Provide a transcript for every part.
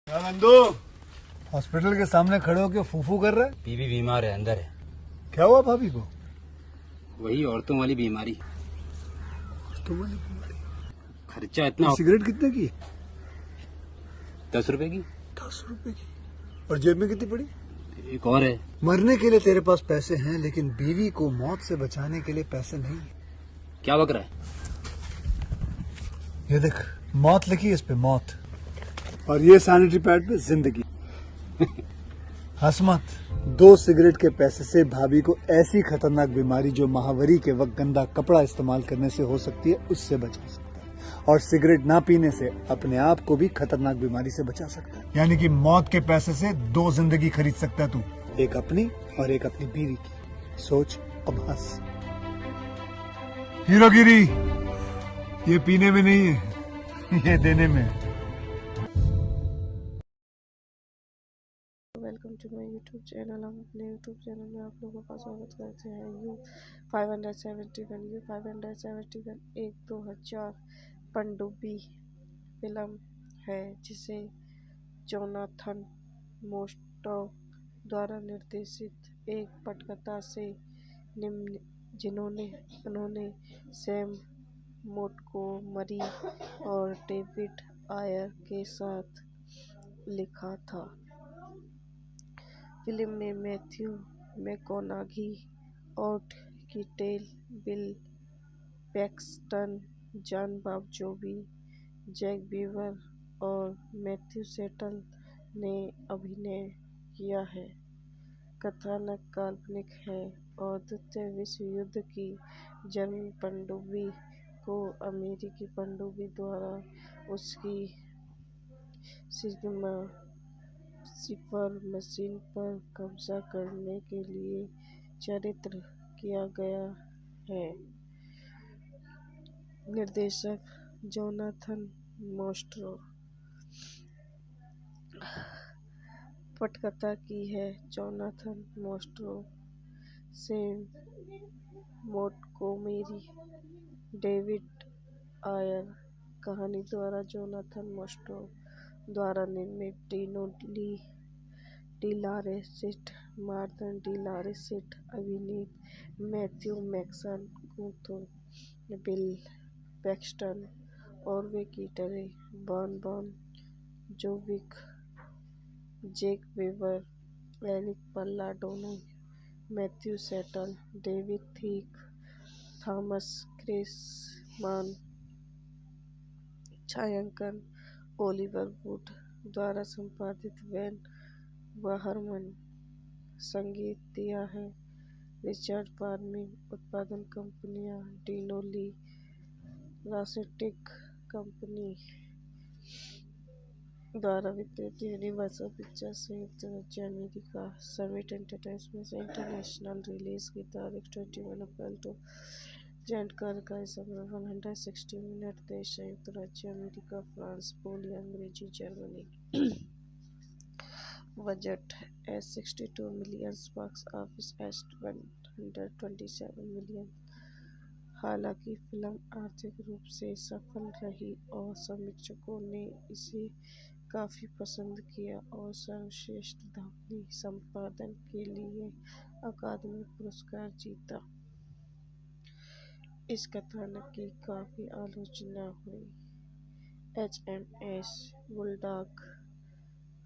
क्या नंदू हॉस्पिटल के सामने खड़े होकर फूफू कर रहा है? बीवी बीमार है, अंदर है। क्या हुआ भाभी को? वही औरतों वाली बीमारी। तुम्हारी बीमारी? खर्चा इतना। सिगरेट कितने की? 10 रुपए की। 10 रुपए की। और जेब में कितनी पड़ी? एक और है। मरने के लिए तेरे पास पैसे हैं, लेकिन बीवी को मौत से बचाने के लिए पैसे नहीं है। क्या बक रहा है? ये देख, मौत लिखी है इस पे, मौत। और ये सैनिटरी पैड पे जिंदगी। हंस मत। 2 सिगरेट के पैसे से भाभी को ऐसी खतरनाक बीमारी जो महावरी के वक्त गंदा कपड़ा इस्तेमाल करने से हो सकती है, उससे बचा सकता है। और सिगरेट ना पीने से अपने आप को भी खतरनाक बीमारी से बचा सकता है। यानी कि मौत के पैसे से 2 जिंदगी खरीद सकता है तू, एक अपनी और एक अपनी बीवी की। सोच, अब हंस। हीरोगिरी ये पीने में नहीं है, ये देने में है। Welcome to my YouTube channel. हम अपने यूट्यूब चैनल में आप लोगों का स्वागत करते हैं। U571 एक 2000 पनडुब्बी फिल्म है जिसे जोनाथन मोस्टो द्वारा निर्देशित एक पटकथा से निम्न उन्होंने सैम मोंटगोमरी और डेविड आयर के साथ लिखा था। फिल्म में मैथ्यू मैककॉनॉगी और Keitel, Bill Paxton, Jon Bon Jovi, Jake Weber और मैथ्यू सेटल ने अभिनय किया है। कथानक काल्पनिक है और द्वितीय विश्व युद्ध की जर्मन पनडुब्बी को अमेरिकी पनडुब्बी द्वारा उसकी सिपर मशीन पर कब्जा करने के लिए चित्रित किया गया है। निर्देशक जोनाथन मोस्टो। पटकथा की है Jonathan Mostow, Sam Montgomery, David Ayer. कहानी द्वारा जोनाथन मोस्टो द्वारा निर्मित Dino De Laurentiis, Martha De Laurentiis अभिनीत Matthew McConaughey, Bill Paxton Harvey Keitel, Bon Jovi, Jake Weber, Eric Palladino, Matthew Settle, David थीक, Thomas Kretschmann. छायांकन Oliver would द्वारा संपादित van बहरमन। संगीत दिया है रिचर्ड फार्मिंग। उत्पादन कंपनियां डीनो ली लारेसिट कंपनी द्वारा वितरित यूनिवर्सल पिक्चर्स, संयुक्त राज्य America. Summit entertainment International. Release की तारीख 21 अप्रैल 2000। कार्यकारी समय 160 मिनट। देश संयुक्त राज्य अमेरिका, फ्रांस, पोलैंड, अंग्रेजी, Germany. Budget $62 million, box office $127 million. हालांकि फिल्म आर्थिक रूप से सफल रही और समीक्षकों ने इसे काफी पसंद किया और सर्वश्रेष्ठ ध्वनि संपादन के लिए अकादमी पुरस्कार जीता। इस कथानक की काफी आलोचना हुई। HMS बुलडॉग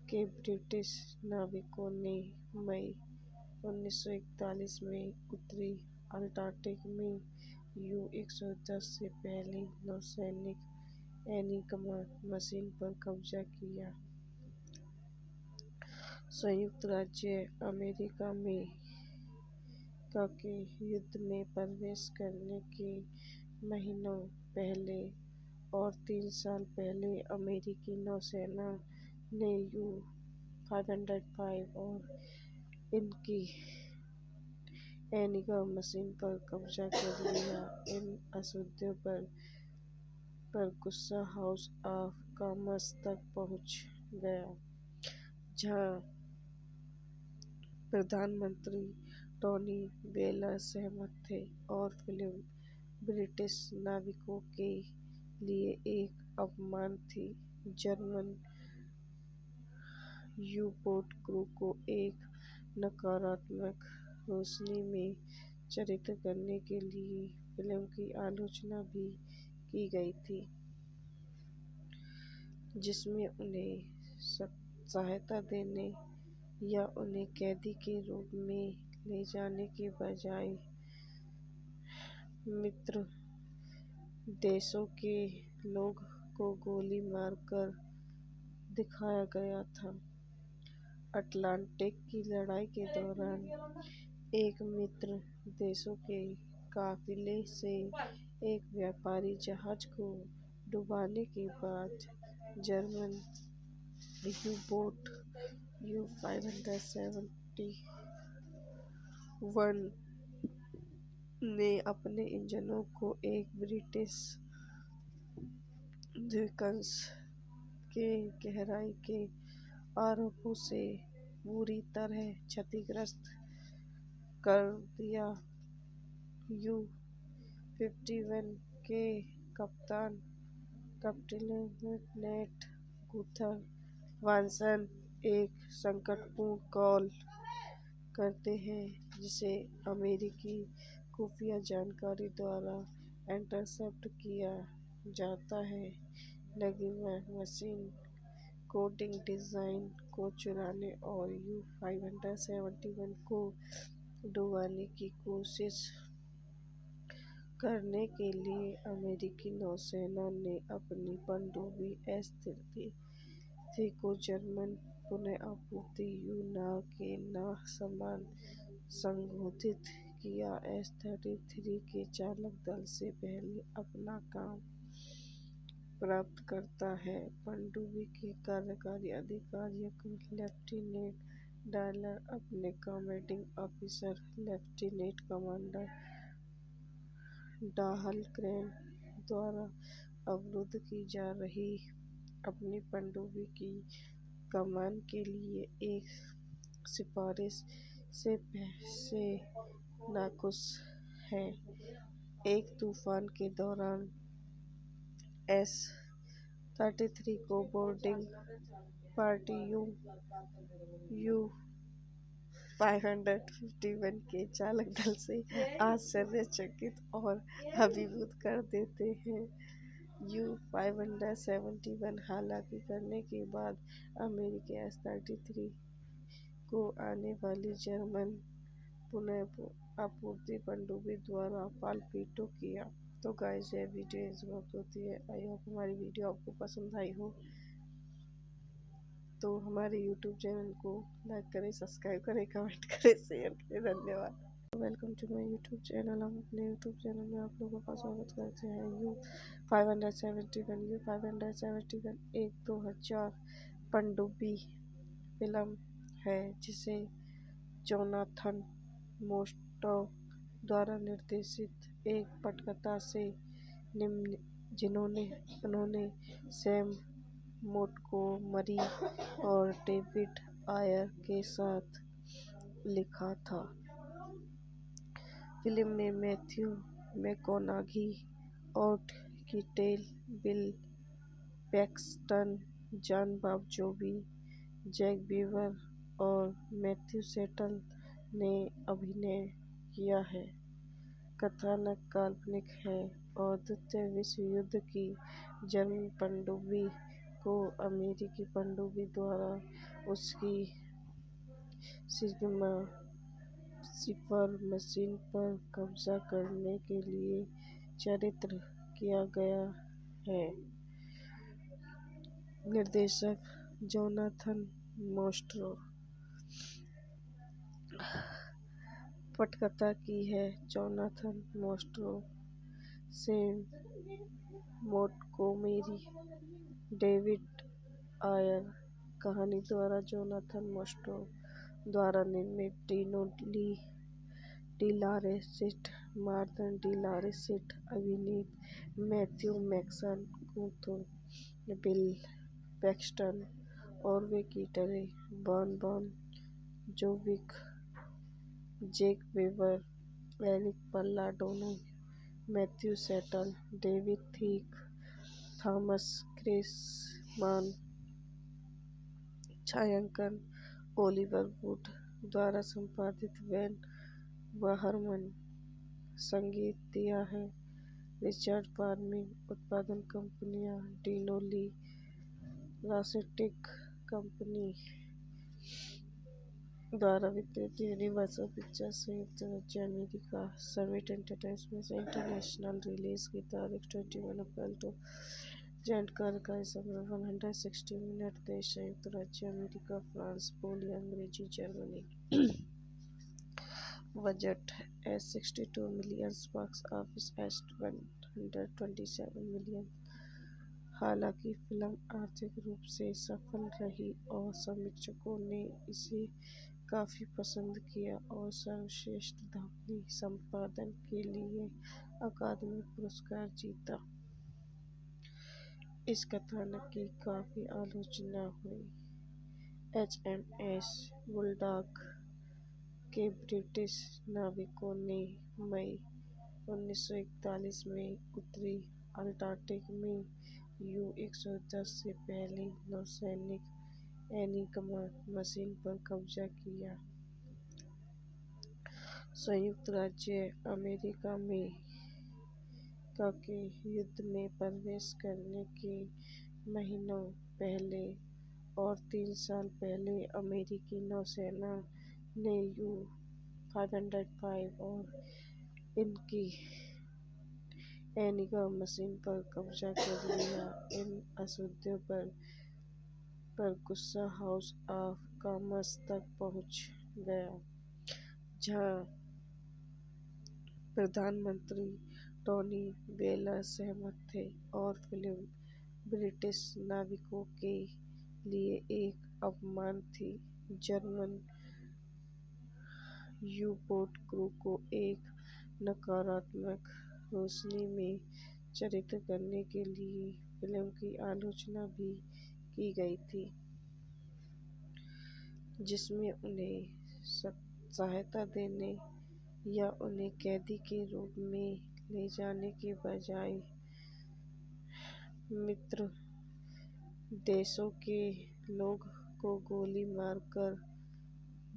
के ब्रिटिश नाविकों ने मई 1941 में उत्तरी अंटार्कटिक में U-110 से पहली नौसैनिक एनिग्मा मशीन पर कब्जा किया। संयुक्त राज्य अमेरिका में के युद्ध में प्रवेश करने के महीनों पहले और 3 साल पहले अमेरिकी नौसेना ने U-505 और इनकी एनिग्मा मशीन पर कब्जा कर लिया। इन असूद्यों पर गुस्सा हाउस ऑफ कॉमन्स तक पहुंच गया, जहां प्रधानमंत्री टोनी ब्लेयर सहमत थे और फिल्म ब्रिटिश नाविकों के लिए एक अपमान थी। जर्मन यू बोट क्रू को एक नकारात्मक रोशनी में चित्रित करने के लिए फिल्म की आलोचना भी की गई थी, जिसमें उन्हें सहायता देने या उन्हें कैदी के रूप में ले जाने के बजाय मित्र देशों के लोग को गोली मारकर दिखाया गया था। अटलांटिक की लड़ाई के दौरान एक मित्र देशों के काफिले से एक व्यापारी जहाज को डुबाने के बाद जर्मन यू-बोट यू-571 ने अपने इंजनों को एक ब्रिटिश द्वीपकंस के गहराई के आरोपों से बुरी तरह क्षतिग्रस्त कर दिया। यू-51 के कप्तान लेफ्टिनेंट गुथर वानसन एक संकटपूर्ण कॉल करते हैं, जिसे अमेरिकी खुफिया जानकारी द्वारा इंटरसेप्ट किया जाता है, लगी मशीन कोडिंग डिज़ाइन को चुराने और यू-571 को डुबाने की कोशिश करने के लिए। अमेरिकी नौसेना ने अपनी पनडुब्बी S-33 को जर्मन पुनः आपूर्ति यू-नाव के समान संशोधित किया। S-33 के चालक दल से पहले अपना काम प्राप्त करता है। पनडुब्बी के कार्यकारी अधिकारियों को लेफ्टिनेंट डायलर अपने कमांडिंग ऑफिसर लेफ्टिनेंट कमांडर डाहलग्रेन द्वारा अवरुद्ध की जा रही अपनी पनडुब्बी की कमान के लिए एक सिफारिश से नाखुश हैं। एक तूफान के दौरान S-33 को बोर्डिंग पार्टी यू-551 के चालक दल से आश्चर्यचकित और अभिभूत कर देते हैं। यू-571 हालांकि करने के बाद अमेरिकी S-33 को आने वाली जर्मन पुनः आपूर्ति पनडुब्बी द्वारा टॉर्पीडो किया। तो गाइस, ये वीडियो इस वक्त होती है। आई होप हमारी वीडियो आपको पसंद आई हो, तो हमारे यूट्यूब चैनल को लाइक करें, सब्सक्राइब करें, कमेंट करें, शेयर करें। धन्यवाद। Welcome to my YouTube channel. हम अपने यूट्यूब चैनल में आप लोगों का स्वागत करते हैं। यू-571 एक 2000 पनडुब्बी फिल्म है, जिसे जोनाथन मोस्टो द्वारा निर्देशित एक पटकथा से उन्होंने सैम मोंटगोमरी और डेविड आयर के साथ लिखा था। फिल्म में मैथ्यू मैककॉनॉगी, ओट Keitel, Bill Paxton, Jon Bon Jovi, Jake Weber और मैथ्यू सेटल ने अभिनय किया है। कथानक काल्पनिक है और द्वितीय विश्व युद्ध की जर्मन पनडुब्बी को अमेरिकी पनडुब्बी द्वारा उसकी सिग्मा सिपर मशीन पर कब्जा करने के लिए चित्रित किया गया है। निर्देशक जोनाथन मोस्टो। पटकथा की है Jonathan Mostow, Sam Montgomery, David Ayer. कहानी द्वारा जोनाथन मोस्टो द्वारा निर्मित Dino De Laurentiis, Martha De Laurentiis अभिनीत Matthew McConaughey, Bill Paxton, Harvey Keitel, Bon Jovi, Jake Weber, Eric Palladino, Matthew Settle, David थीक, थॉमस क्रेसमान, छायांकन Oliver would द्वारा संपादित van वाहरमन। संगीत दिया है रिचर्ड फार्मिंग। उत्पादन कंपनियां डिनो ली रासेटिक कंपनी द्वारा वितरित यूनिवर्सल पिक्चर्स संयुक्त राज्य अमेरिका। सर्विट एंटरटेनमेंट इंटरनेशनल। रिलीज की तारीख 21 अप्रैल 2000। जानकारी का समय 160 मिनट। देश संयुक्त राज्य अमेरिका, फ्रांस, पोलैंड, अंग्रेजी, Germany. Budget $62 million, box office $127 million. हालांकि फिल्म आर्थिक रूप से सफल रही और समीक्षकों ने इसे काफी पसंद किया और सर्वश्रेष्ठ ध्वनि संपादन के लिए अकादमी पुरस्कार जीता। इस कथानक की काफी आलोचना हुई। HMS बुलडॉग के ब्रिटिश नाविकों ने मई 1941 में उत्तरी अटलांटिक में U-110 से पहली नौसैनिक एनिग्मा मशीन पर कब्जा किया। संयुक्त राज्य अमेरिका में के युद्ध में प्रवेश करने के महीनों पहले और 3 साल पहले अमेरिकी नौसेना ने U-505 और इनकी एनिग्मा मशीन पर कब्जा कर लिया। इन असूदों पर गुस्सा हाउस ऑफ कॉमन्स तक पहुंच गया, जहां प्रधानमंत्री टोनी ब्लेयर सहमत थे, और फिल्म ब्रिटिश नाविकों के लिए एक अपमान थी। जर्मन यू-बोट क्रू को एक नकारात्मक रोशनी में चित्रित करने के लिए फिल्म की आलोचना भी की गई थी, जिसमें उन्हें सहायता देने या उन्हें कैदी के रूप में ले जाने के बजाय मित्र देशों के लोगों को गोली मारकर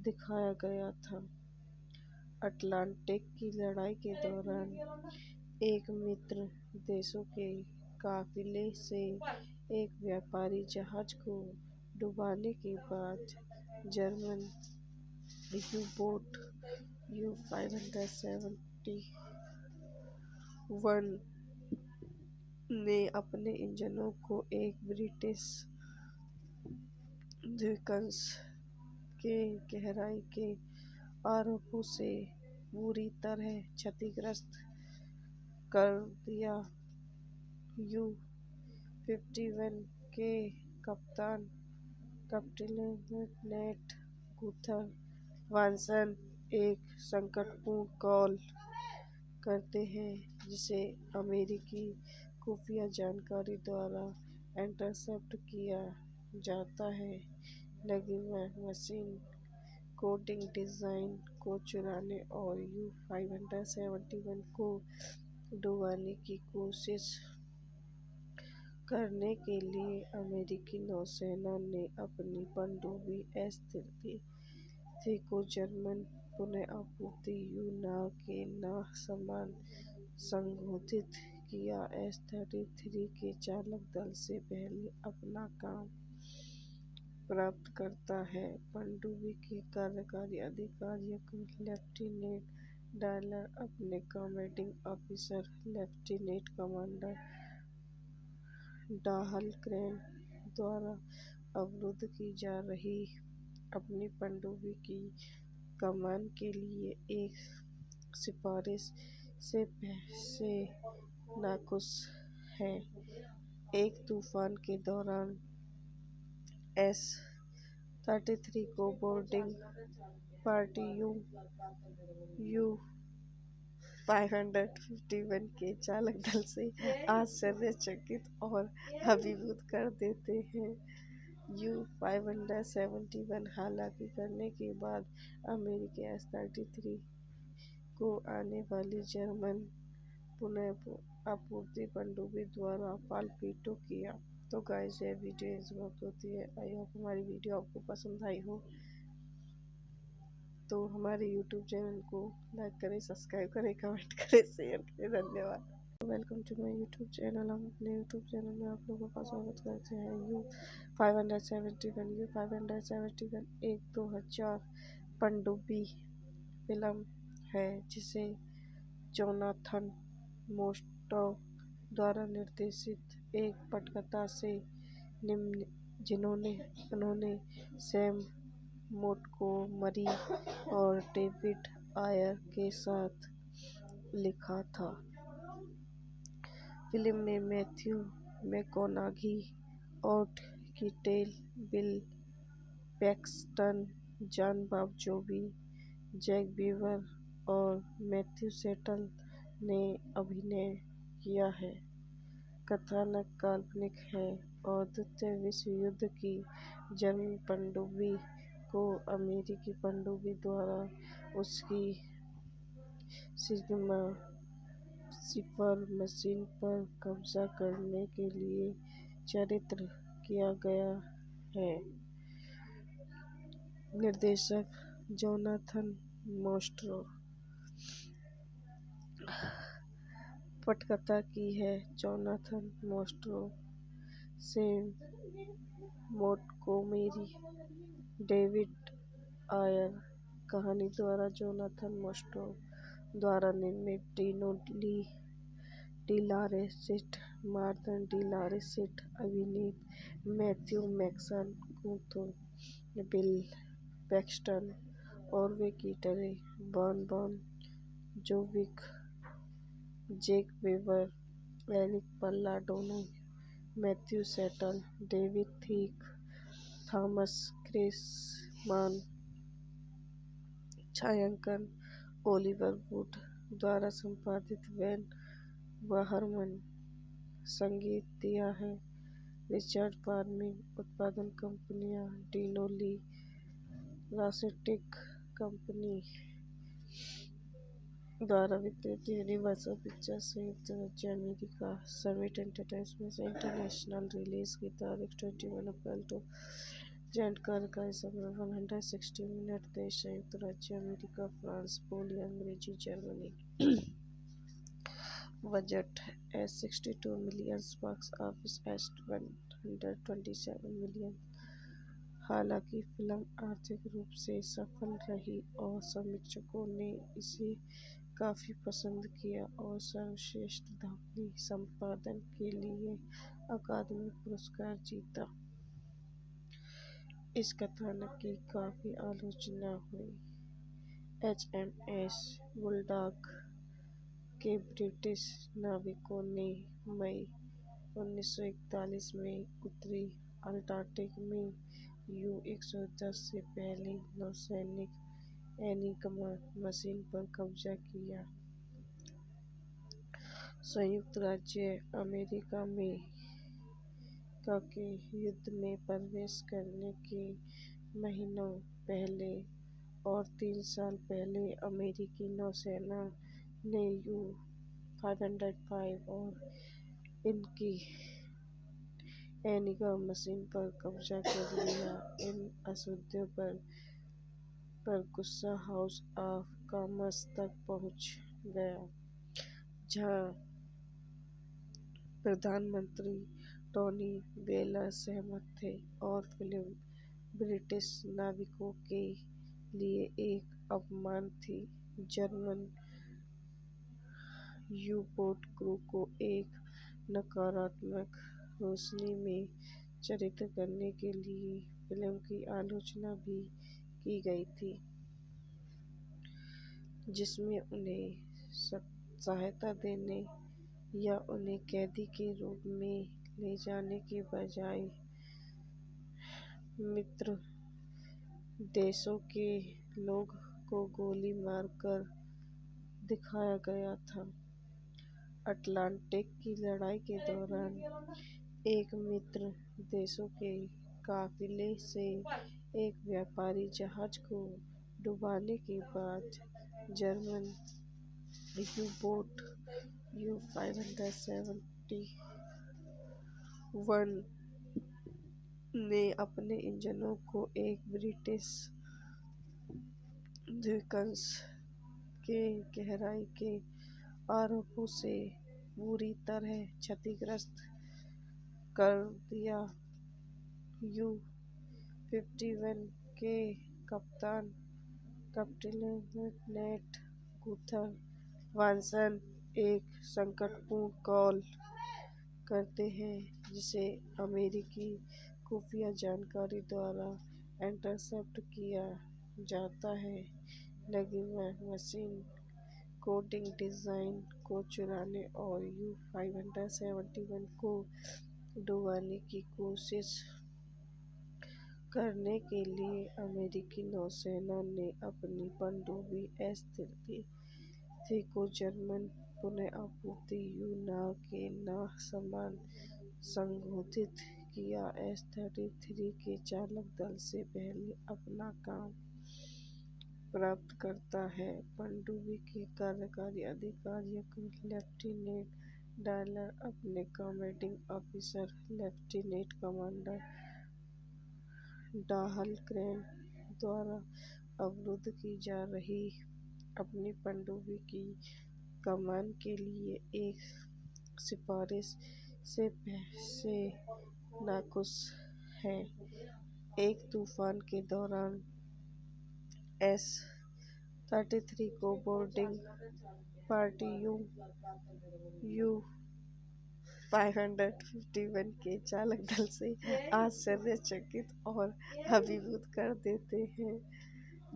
दिखाया गया था। अटलांटिक की लड़ाई के दौरान एक मित्र देशों के काफिले से एक व्यापारी जहाज को डुबाने के बाद जर्मन यू-बोट U-571 ने अपने इंजनों को एक ब्रिटिश द्वीपकंस के गहराई के आरोपों से बुरी तरह क्षतिग्रस्त कर दिया। U-51 के कप्तान लेफ्टिनेंट गुथर वानसन एक संकटपूर्ण कॉल करते हैं, जिसे अमेरिकी खुफिया जानकारी द्वारा इंटरसेप्ट किया जाता है। एनिग्मा मशीन कोडिंग डिजाइन को चुराने और U-571 को डुबाने की कोशिश करने के लिए अमेरिकी नौसेना ने अपनी पनडुब्बी S-33 को जर्मन पुनः आपूर्ति U-नाव के समान संशोधित किया। S-33 के चालक दल से पहले अपना काम प्राप्त करता है। पनडुब्बी के कार्यकारी अधिकारियों को लेफ्टिनेंट डायलर अपने कमांडिंग ऑफिसर लेफ्टिनेंट कमांडर डाहलग्रेन द्वारा अवरुद्ध की जा रही अपनी पनडुब्बी की कमान के लिए एक सिफारिश से नाखुश हैं। एक तूफान के दौरान S-33 को बोर्डिंग पार्टी U-551 के चालक दल से आश्चर्यचकित और अभिभूत कर देते हैं। U-571 हालांकि करने के बाद अमेरिकी S-33 को आने वाली जर्मन पुनः आपूर्ति पनडुब्बी द्वारा टॉर्पीडो किया। तो गाइस ये वीडियो समाप्त होती है। आई होप हमारी वीडियो आपको पसंद आई हो। तो हमारे यूट्यूब चैनल को लाइक करें, सब्सक्राइब करें, कमेंट करें, शेयर करें। धन्यवाद। Welcome to my YouTube channel. हम अपने यूट्यूब चैनल में आप लोगों का स्वागत करते हैं। यू 571 एक 2000 पनडुब्बी फिल्म है जिसे जोनाथन मोस्टो द्वारा निर्देशित एक पटकथा से निम्न उन्होंने सैम मोंटगोमरी और डेविड आयर के साथ लिखा था। फिल्म में मैथ्यू मैककॉनॉगी, ओट Keitel, Bill Paxton, Jon Bon Jovi, Jake Weber और मैथ्यू सेटल ने अभिनय किया है। कथानक काल्पनिक है और द्वितीय विश्व युद्ध की जर्मन पनडुब्बी को अमेरिकी पनडुब्बी द्वारा उसकी सिग्मा सिपर मशीन पर कब्जा करने के लिए चित्रित किया गया है। निर्देशक जोनाथन मोस्टो। पटकथा की है Jonathan Mostow, Sam Montgomery, David Ayer. कहानी द्वारा जोनाथन मोस्टो द्वारा निर्मित Dino De Laurentiis, Martha De Laurentiis अभिनीत Matthew McConaughey, Bill Paxton, Harvey Keitel, Bon Jovi, Jake Weber, Eric Palladino, Matthew Settle, David थीक, थॉमस क्रेसमान। छायांकन Oliver would द्वारा संपादित van बहरमन। संगीत दिया है रिचर्ड फार्मिंग। उत्पादन कंपनियां डीनो ली लासेटिक कंपनी द्वारा वितरित। यूनिवर्सल पिक्चर्स संयुक्त राज्य अमेरिका। सर्विट एंटरटेनमेंट इंटरनेशनल। रिलीज की तारीख 21 अप्रैल 2000। कार्यकारी समय 160 मिनट। देश संयुक्त राज्य अमेरिका, फ्रांस, पोलैंड, अंग्रेजी, Germany. Budget $62 million, box office $127 million. हालांकि फिल्म आर्थिक रूप से सफल रही और समीक्षकों ने इसे काफी पसंद किया और सर्वश्रेष्ठ ध्वनि संपादन के लिए अकादमी पुरस्कार जीता। इस कथानक की काफी आलोचना हुई। HMS बुलडॉग के ब्रिटिश नाविकों ने मई 1941 में उत्तरी अंटार्कटिक में U-110 से पहली नौसैनिक एनिग्मा मशीन पर कब्जा किया। संयुक्त राज्य अमेरिका में के युद्ध में प्रवेश करने के महीनों पहले और 3 साल पहले अमेरिकी नौसेना ने U-505 और इनकी एनिग्मा मशीन पर कब्जा कर लिया। इन असाध्यों पर गुस्सा हाउस ऑफ कॉमन्स तक पहुंच गया, जहां प्रधानमंत्री टोनी ब्लेयर सहमत थे और फिल्म ब्रिटिश नाविकों के लिए एक अपमान थी। जर्मन यू-बोट क्रू को एक नकारात्मक रोशनी में चित्रित करने के लिए फिल्म की आलोचना भी की गई थी, जिसमें उन्हें सहायता देने या उन्हें कैदी के रूप में ले जाने के बजाय मित्र देशों के लोगों को गोली मारकर दिखाया गया था। अटलांटिक की लड़ाई के दौरान एक मित्र देशों के काफिले से एक व्यापारी जहाज को डुबाने के बाद जर्मन यू-बोट U-571 ने अपने इंजनों को एक ब्रिटिश द्विकंश के गहराई के आरोपों से बुरी तरह क्षतिग्रस्त कर दिया। U-51 के कप्तान कैप्टन नेट गुथर वानसन एक संकटपूर्ण कॉल करते हैं जिसे अमेरिकी खुफिया जानकारी द्वारा इंटरसेप्ट किया जाता है। लगी मशीन कोडिंग डिज़ाइन को चुराने और U-571 को डुबाने की कोशिश करने के लिए अमेरिकी नौसेना ने अपनी पनडुब्बी S-33 को जर्मन पुनः आपूर्ति यू नाव के समान संशोधित किया। S-33 के चालक दल से पहले अपना काम प्राप्त करता है। पनडुब्बी के कार्यकारी अधिकारी लेफ्टिनेंट डायलर अपने कमांडिंग ऑफिसर लेफ्टिनेंट कमांडर डाहलग्रेन द्वारा अवरुद्ध की जा रही अपनी पनडुब्बी की कमान के लिए एक सिफारिश से नाखुश हैं। एक तूफान के दौरान S-33 को बोर्डिंग पार्टी U-551 के चालक दल से आश्चर्यचकित और अभिभूत कर देते हैं।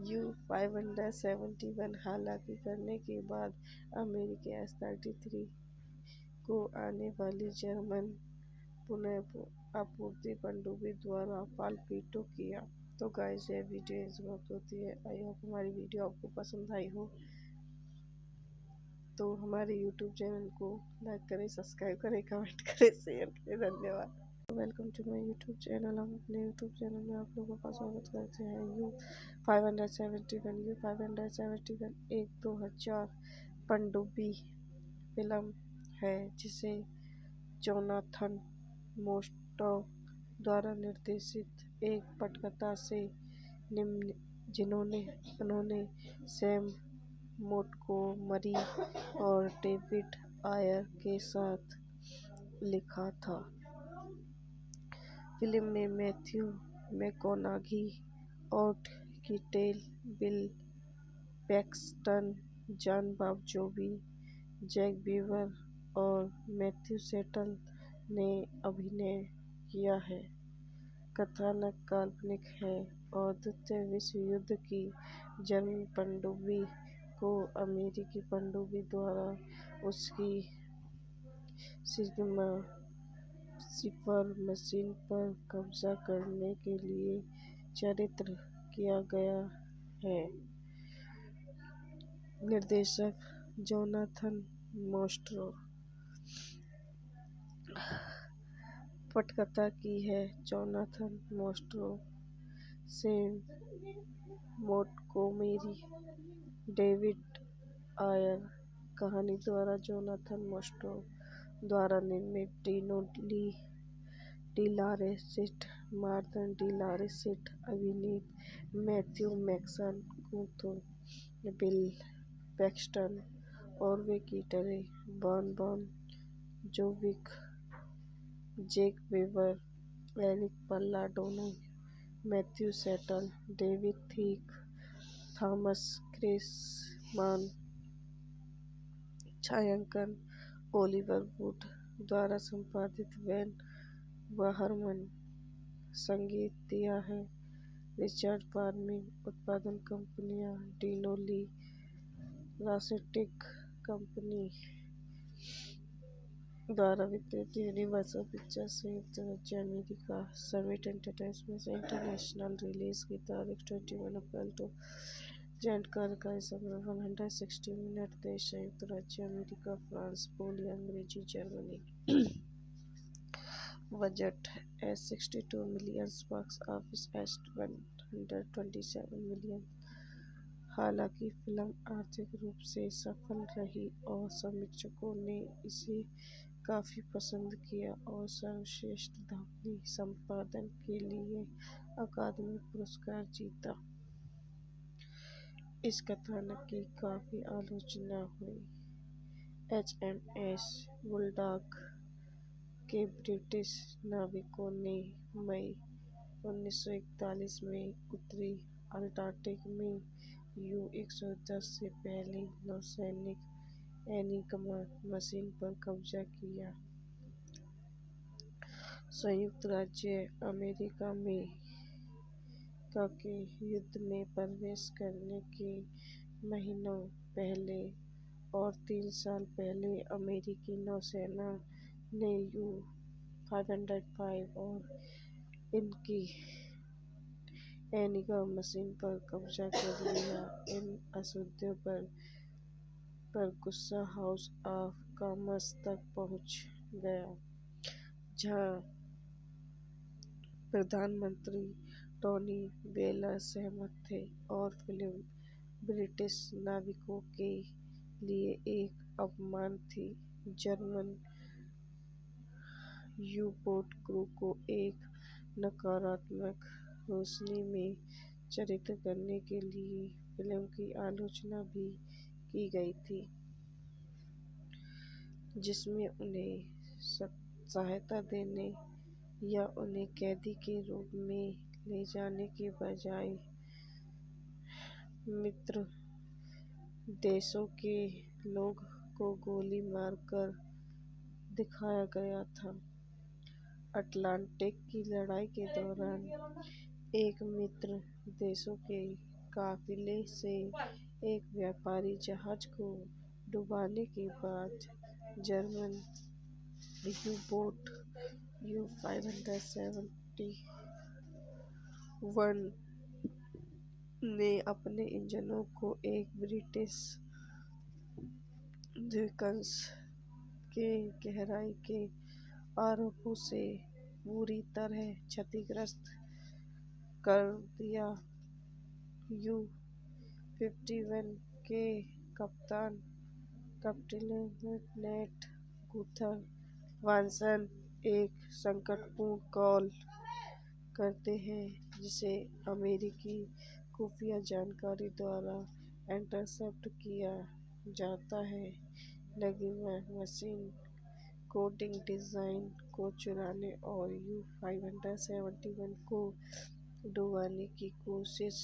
U-571 हालांकि करने के बाद अमेरिकी S-33 को आने वाली जर्मन पुनः आपूर्ति पनडुब्बी द्वारा पालपीटो किया। तो गाइस ये वीडियो समाप्त होती है। आई होप हमारी वीडियो आपको पसंद आई हो, तो हमारे यूट्यूब चैनल को लाइक करें, सब्सक्राइब करें, कमेंट करें, शेयर करें। धन्यवाद। Welcome to my YouTube channel. हम अपने यूट्यूब चैनल में आप लोगों का स्वागत करते हैं। U-571 एक 2000 पनडुब्बी फिल्म है जिसे जोनाथन मोस्टॉक द्वारा निर्देशित एक पटकथा से उन्होंने सैम मोंटगोमरी और डेविड आयर के साथ लिखा था। फिल्म में मैथ्यू मैककॉनॉगी, ओट Keitel, Bill Paxton, Jon Bon Jovi, Jake Weber और मैथ्यू सेटल ने अभिनय किया है। कथानक काल्पनिक है और द्वितीय विश्व युद्ध की जर्मन पनडुब्बी को अमेरिकी पनडुब्बी द्वारा उसकी सिग्मा सिपर मशीन पर कब्जा करने के लिए चित्रित किया गया है। निर्देशक जोनाथन मोस्टॉक। पटकथा की है Jonathan Mostow, Sam Montgomery, David Ayer. कहानी द्वारा जोनाथन मोस्टॉक द्वारा निर्मित Dino De Laurentiis, Martha De Laurentiis अभिनीत Matthew McConaughey, Bill Paxton, Harvey Keitel, Bon Jovi, Jake Weber, Eric Palladino, Matthew Settle, David थीक, थॉमस क्रेसमान। छायांकन Oliver would द्वारा संपादित van वाहरमन। संगीत दिया है रिचर्ड फार्मिंग। उत्पादन कंपनियां डिनो ली लारेसिट कंपनी द्वारा वितरित यूनिवर्सल पिक्चर्स संयुक्त राज्य America. Summit entertainment International. Release की तारीख 21 अप्रैल 2000। का समय 160 मिनट। देश संयुक्त राज्य अमेरिका, फ्रांस, पोलैंड, अंग्रेजी, Germany. Budget $62 million, box office $127 million. हालांकि फिल्म आर्थिक रूप से सफल रही और समीक्षकों ने इसे काफ़ी पसंद किया और सर्वश्रेष्ठ ध्वनि संपादन के लिए अकादमी पुरस्कार जीता। इस कथानक की काफ़ी आलोचना हुई। HMS बुलडॉग के ब्रिटिश नाविकों ने मई 1941 में उत्तरी अंटार्कटिक में U-110 से पहली नौसैनिक एनिग्मा मशीन पर कब्जा किया। संयुक्त राज्य अमेरिका में के युद्ध में प्रवेश करने के महीनों पहले और 3 साल पहले अमेरिकी नौसेना ने U-505 और इनकी एनिग्मा मशीन पर कब्जा कर लिया। इन असूद्यों पर गुस्सा हाउस ऑफ कॉमर्स तक पहुंच गया, जहां प्रधानमंत्री टोनी ब्लेयर सहमत थे और फिल्म ब्रिटिश नाविकों के लिए एक अपमान थी। जर्मन यू-बोट क्रू को एक नकारात्मक रोशनी में चित्रित करने के लिए फिल्म की आलोचना भी की गई थी, जिसमें उन्हें सहायता देने या उन्हें कैदी के रूप में ले जाने के बजाय मित्र देशों के लोगों को गोली मारकर दिखाया गया था। अटलांटिक की लड़ाई के दौरान एक मित्र देशों के काफिले से एक व्यापारी जहाज को डुबाने के बाद जर्मन यू-बोट U-571 ने अपने इंजनों को एक ब्रिटिश द्वीपकंस के गहराई के आरोपों से बुरी तरह क्षतिग्रस्त कर दिया। U-51 के कप्तान लेफ्टिनेंट गुथर वानसन एक संकटपूर्ण कॉल करते हैं, जिसे अमेरिकी खुफिया जानकारी द्वारा इंटरसेप्ट किया जाता है, एनिग्मा मशीन कोडिंग डिज़ाइन को चुराने और U-571 को डुबाने की कोशिश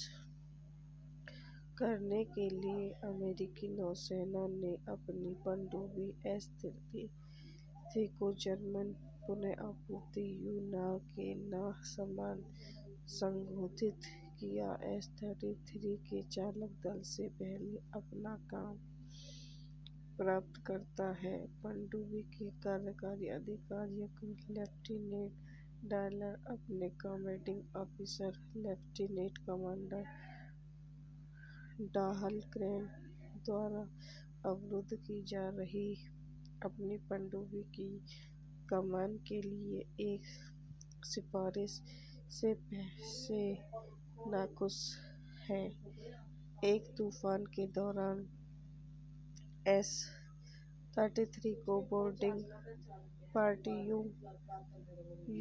करने के लिए। अमेरिकी नौसेना ने अपनी पनडुब्बी S-33 को जर्मन पुनः आपूर्ति U-नाव के समान संशोधित किया। S-33 के चालक दल से पहले अपना काम प्राप्त करता है। पनडुब्बी के कार्यकारी अधिकारी लेफ्टिनेंट डायलर अपने कमांडिंग ऑफिसर लेफ्टिनेंट कमांडर डाहलग्रेन द्वारा अवरुद्ध की जा रही अपनी पनडुब्बी की कमान के लिए एक सिफारिश से नाखुश हैं। एक तूफान के दौरान S-33 को बोर्डिंग पार्टी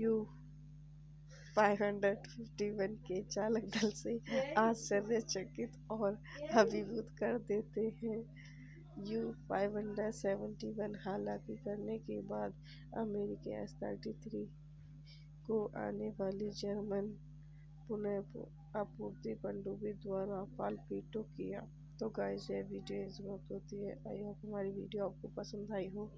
U-551 के चालक दल से आश्चर्यचकित और अभिभूत कर देते हैं। U-571 हालांकि करने के बाद अमेरिकी S-33 को आने वाली जर्मन पुनः आपूर्ति पनडुब्बी द्वारा टॉर्पीडो किया। तो गाइस, ये वीडियो समाप्त होती है। आई होप हमारी वीडियो आपको पसंद आई हो।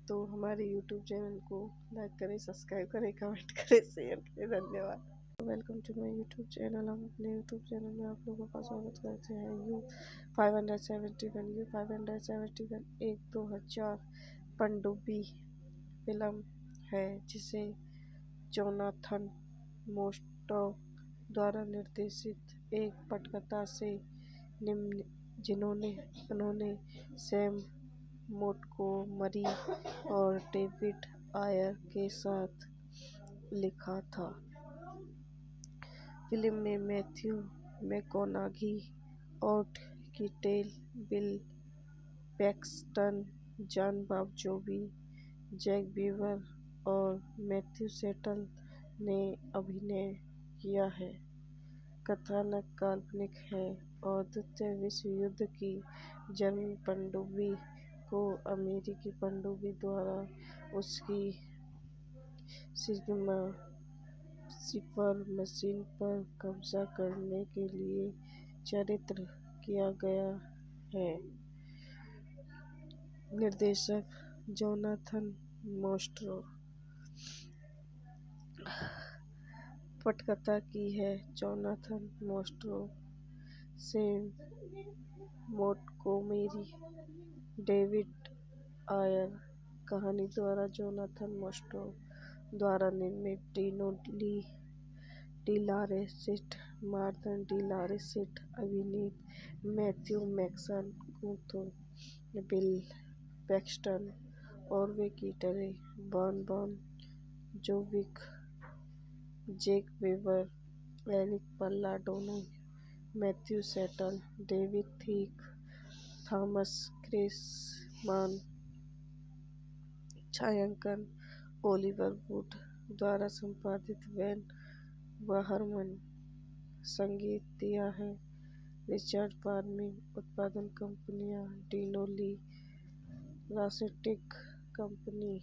तो हमारे YouTube चैनल को लाइक करें, सब्सक्राइब करें, कमेंट करें, शेयर करें। धन्यवाद। Welcome to my YouTube channel. हम अपने YouTube चैनल में आप लोगों का स्वागत करते हैं। U-571 एक 2000 पनडुब्बी फिल्म है, जिसे जोनाथन मोस्टो द्वारा निर्देशित एक पटकथा से उन्होंने सैम मोंटगोमरी और डेविड आयर के साथ लिखा था। फिल्म में मैथ्यू मैककॉनॉगी, ऑट Keitel, Bill Paxton, Jon Bon Jovi, Jake Weber और मैथ्यू सेटल ने अभिनय किया है। कथानक काल्पनिक है और द्वितीय विश्व युद्ध की जर्मन पनडुब्बी को अमेरिकी पनडुब्बी द्वारा उसकी सिग्मा सिपर मशीन पर कब्जा करने के लिए चित्रित किया गया है। निर्देशक जोनाथन मोस्ट्रो। पटकथा की है Jonathan Mostow, Sam Montgomery, David Ayer. कहानी द्वारा जोनाथन मोस्ट्रो द्वारा निर्मित Dino De Laurentiis, Martha De Laurentiis अभिनीत Matthew McConaughey, Bill Paxton, Harvey Keitel, Bon Jovi, Jake Weber, Eric Palladino, Matthew Settle, David थीक, थॉमस क्रेसमान। छायांकन Oliver would द्वारा संपादित van वाहरमन। संगीत दिया है रिचर्ड फार्मिंग। उत्पादन कंपनियां डीनो ली रासेटिक कंपनी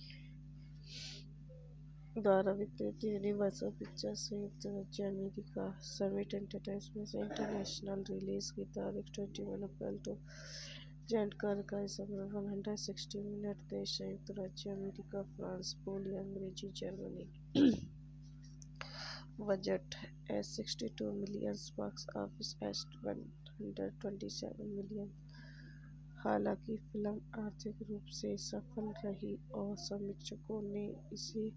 द्वारा वितरित, यूनिवर्सल पिक्चर्स संयुक्त राज्य अमेरिका, सर्विट एंटरटेनमेंट इंटरनेशनल। रिलीज की तारीख 21 अप्रैल 2000। जानकारी का समय 160 मिनट। देश संयुक्त राज्य अमेरिका, फ्रांस, पोलैंड, अंग्रेजी, Germany. Budget $62 million, box office $127 million. हालांकि फिल्म आर्थिक रूप से सफल रही और समीक्षकों ने इसे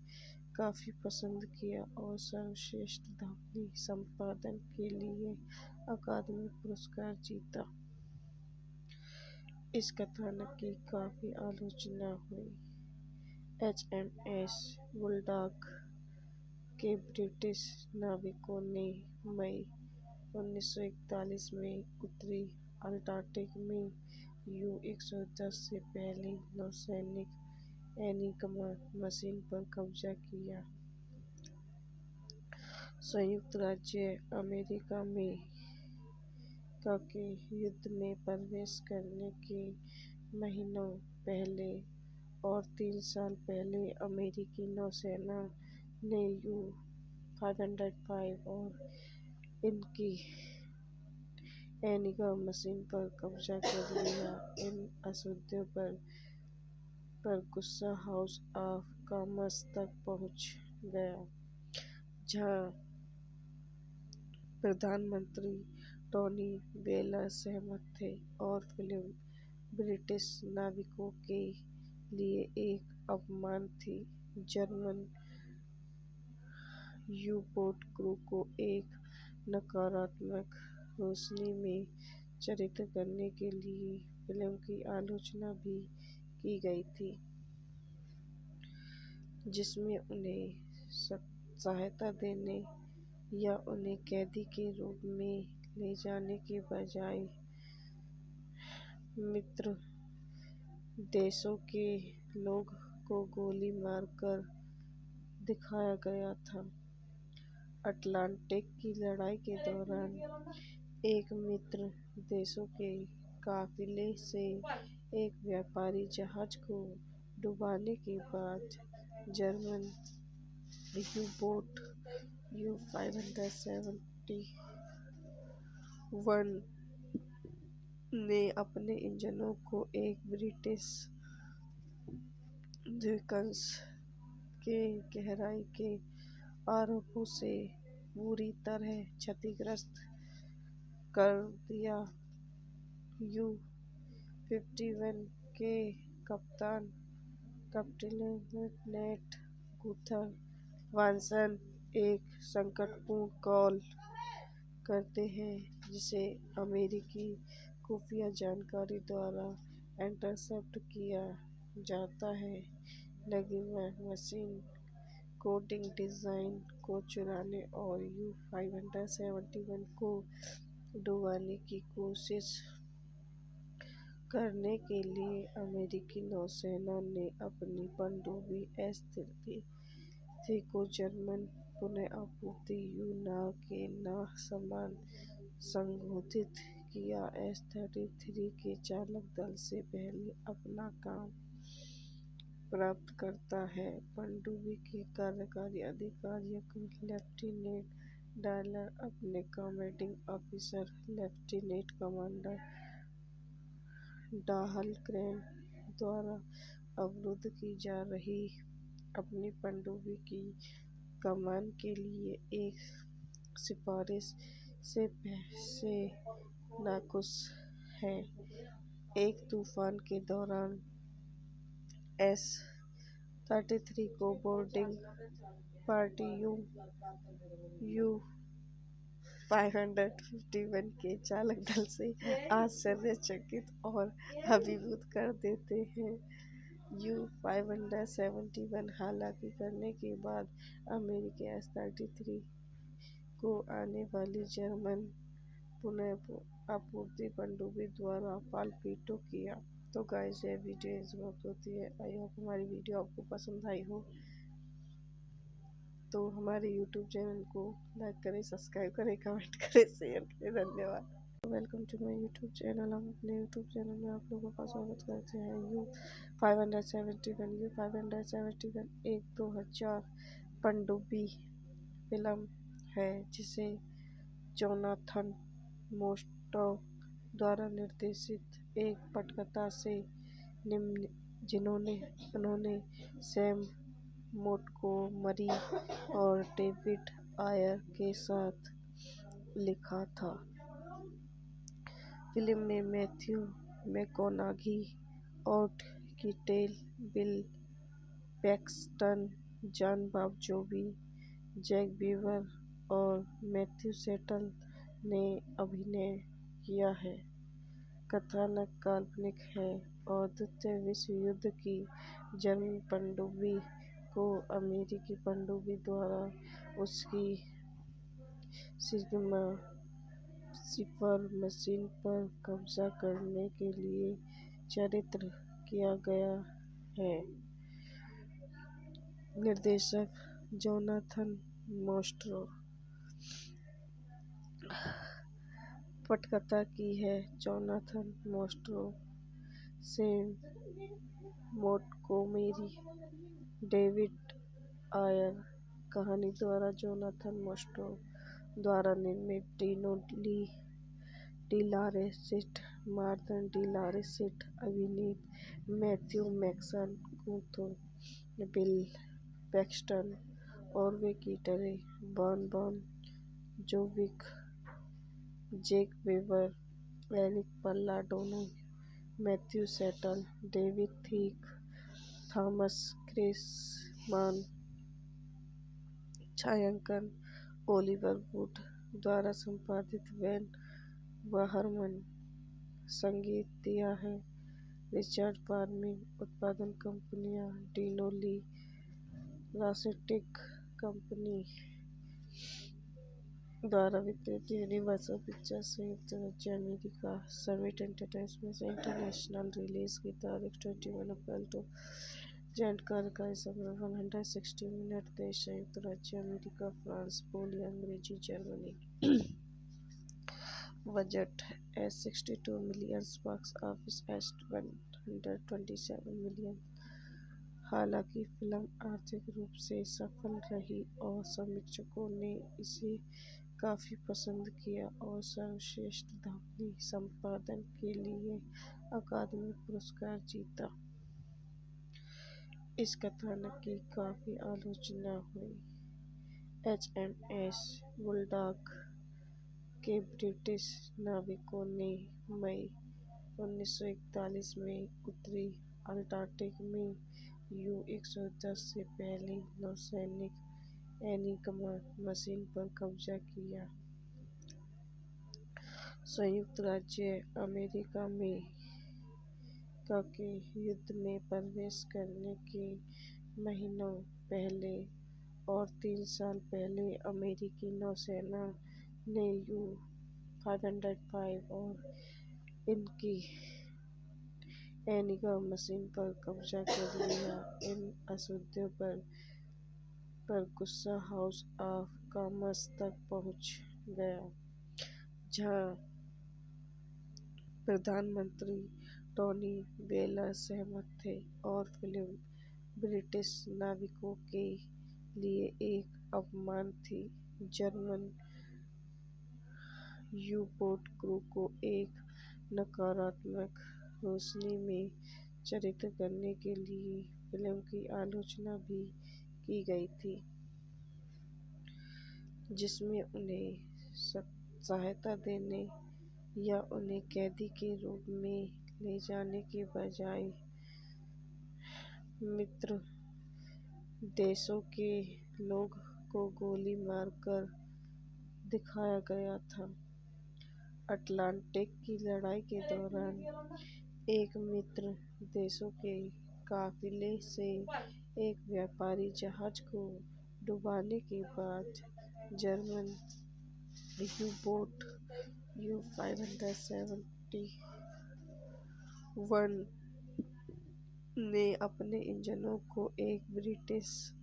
काफी पसंद किया और सर्वश्रेष्ठ ध्वनि संपादन के लिए अकादमी पुरस्कार जीता। इस कथानक की काफी आलोचना हुई। HMS बुलडॉग के ब्रिटिश नाविकों ने मई 1941 में उत्तरी अंटार्कटिक में U-110 से पहली नौसैनिक एनिग्मा मशीन पर कब्जा किया। संयुक्त राज्य अमेरिका में के युद्ध में प्रवेश करने के महीनों पहले और 3 साल पहले अमेरिकी नौसेना ने U-505 और इनकी एनिग्मा मशीन पर कब्जा कर लिया। इन असूद्यों पर गुस्सा हाउस ऑफ कॉमन्स तक पहुंच गया, जहां प्रधानमंत्री टोनी ब्लेयर सहमत थे और फिल्म ब्रिटिश नाविकों के लिए एक अपमान थी। जर्मन यू-बोट क्रू को एक नकारात्मक रोशनी में चित्रित करने के लिए फिल्म की आलोचना भी की गई थी, जिसमें उन्हें सहायता देने या उन्हें कैदी के रूप में ले जाने के बजाय मित्र देशों के लोगों को गोली मारकर दिखाया गया था। अटलांटिक की लड़ाई के दौरान एक मित्र देशों के काफिले से एक व्यापारी जहाज को डुबाने के बाद जर्मन यू-बोट U-571 ने अपने इंजनों को एक ब्रिटिश द्वीपांश के गहराई के आरोपों से बुरी तरह क्षतिग्रस्त कर दिया। U-51 के कप्तान लेफ्टिनेंट गुथर वानसन एक संकटपूर्ण कॉल करते हैं, जिसे अमेरिकी खुफिया जानकारी द्वारा इंटरसेप्ट किया जाता है। एनिग्मा मशीन कोडिंग डिजाइन को चुराने और U-571 को डुबाने की कोशिश करने के लिए अमेरिकी नौसेना ने अपनी पनडुब्बी S-33 को जर्मन पुनः आपूर्ति U-9 के समान संशोधित किया। S-33 के चालक दल से पहले अपना काम प्राप्त करता है। पनडुब्बी के कार्यकारी अधिकारियों को लेफ्टिनेंट डायलर अपने कमांडिंग ऑफिसर लेफ्टिनेंट कमांडर डाहलग्रेन द्वारा अवरुद्ध की जा रही अपनी पनडुब्बी की कमान के लिए एक सिफारिश से नाखुश हैं। एक तूफान के दौरान S-33 को बोर्डिंग पार्टी U-551 के चालक दल से आश्चर्यचकित और अभिभूत कर देते हैं। U-571 हालांकि करने के बाद अमेरिकी S-33 को आने वाली जर्मन पुनः आपूर्ति पनडुब्बी द्वारा पालपीटो किया। तो गाइस, ये वीडियो समाप्त होती है। आई होप हमारी वीडियो आपको पसंद आई हो। तो हमारे YouTube चैनल को लाइक करें, सब्सक्राइब करें, कमेंट करें, शेयर करें। धन्यवाद। Welcome to my YouTube channel. हम अपने YouTube चैनल में आप लोगों का स्वागत करते हैं। U-571 एक 2000 पनडुब्बी फिल्म है जिसे जोनाथन मोस्टॉक द्वारा निर्देशित एक पटकथा से उन्होंने सैम मोंटगोमरी और डेविड आयर के साथ लिखा था। फिल्म में मैथ्यू मैककॉनॉगी, ओट Keitel, Bill Paxton, Jon Bon Jovi, Jake Weber और मैथ्यू सेटल ने अभिनय किया है। कथानक काल्पनिक है और द्वितीय विश्व युद्ध की जर्मन पनडुब्बी को अमेरिकी पनडुब्बी द्वारा उसकी सिग्मा सिपर मशीन पर कब्जा करने के लिए चित्रित किया गया है। निर्देशक जोनाथन मोस्टॉक। पटकथा की है Jonathan Mostow, Sam Montgomery, David Ayer. कहानी द्वारा जोनाथन मोस्टॉक द्वारा निर्मित Dino De Laurentiis, Martha De Laurentiis अभिनीत Matthew McConaughey, Bill Paxton, Harvey Keitel, Bon Jovi, Jake Weber, Eric Palladino, Matthew Settle, David थीक, थॉमस क्रेसमान। छायांकन Oliver would द्वारा संपादित van बहरमन। संगीत दिया है रिचर्ड फार्मिंग। उत्पादन कंपनियां डिनो ली लारेसिट कंपनी द्वारा वितरित यूनिवर्सल पिक्चर्स, संयुक्त राज्य अमेरिका। सर्विट एंटरटेनमेंट इंटरनेशनल। रिलीज की तारीख 21 अप्रैल 2000। कार्यकारी समय 160 मिनट। देश संयुक्त राज्य अमेरिका, फ्रांस, पोलैंड, अंग्रेजी, Germany. Budget $62 million, box office $127 million. हालांकि फिल्म आर्थिक रूप से सफल रही और समीक्षकों ने इसे काफी पसंद किया और सर्वश्रेष्ठ ध्वनि संपादन के लिए अकादमी पुरस्कार जीता। इस कथानक की काफी आलोचना हुई। HMS बुलडॉग के ब्रिटिश नाविकों ने मई 1941 में उत्तरी अटलांटिक में U-110 से पहली नौसैनिक एनिग्मा मशीन पर कब्जा किया। संयुक्त राज्य अमेरिका में के युद्ध में प्रवेश करने के महीनों पहले और 3 साल पहले अमेरिकी नौसेना ने U-505 और इनकी एनिग्मा मशीन पर कब्जा कर लिया। इन अशुद्धियों पर गुस्सा हाउस ऑफ कॉमर्स तक पहुंच गया, जहां प्रधानमंत्री टोनी ब्लेयर सहमत थे और फिल्म ब्रिटिश नाविकों के लिए एक अपमान थी। जर्मन यू-बोट क्रू को एक नकारात्मक रोशनी में चित्रित करने के लिए फिल्म की आलोचना भी की गई थी, जिसमें उन्हें सहायता देने या उन्हें कैदी के रूप में ले जाने के बजाय मित्र देशों के लोगों को गोली मारकर दिखाया गया था। अटलांटिक की लड़ाई के दौरान एक मित्र देशों के काफिले से एक व्यापारी जहाज को डुबाने के बाद जर्मन यू-बोट यू-571 ने अपने इंजनों को एक ब्रिटिश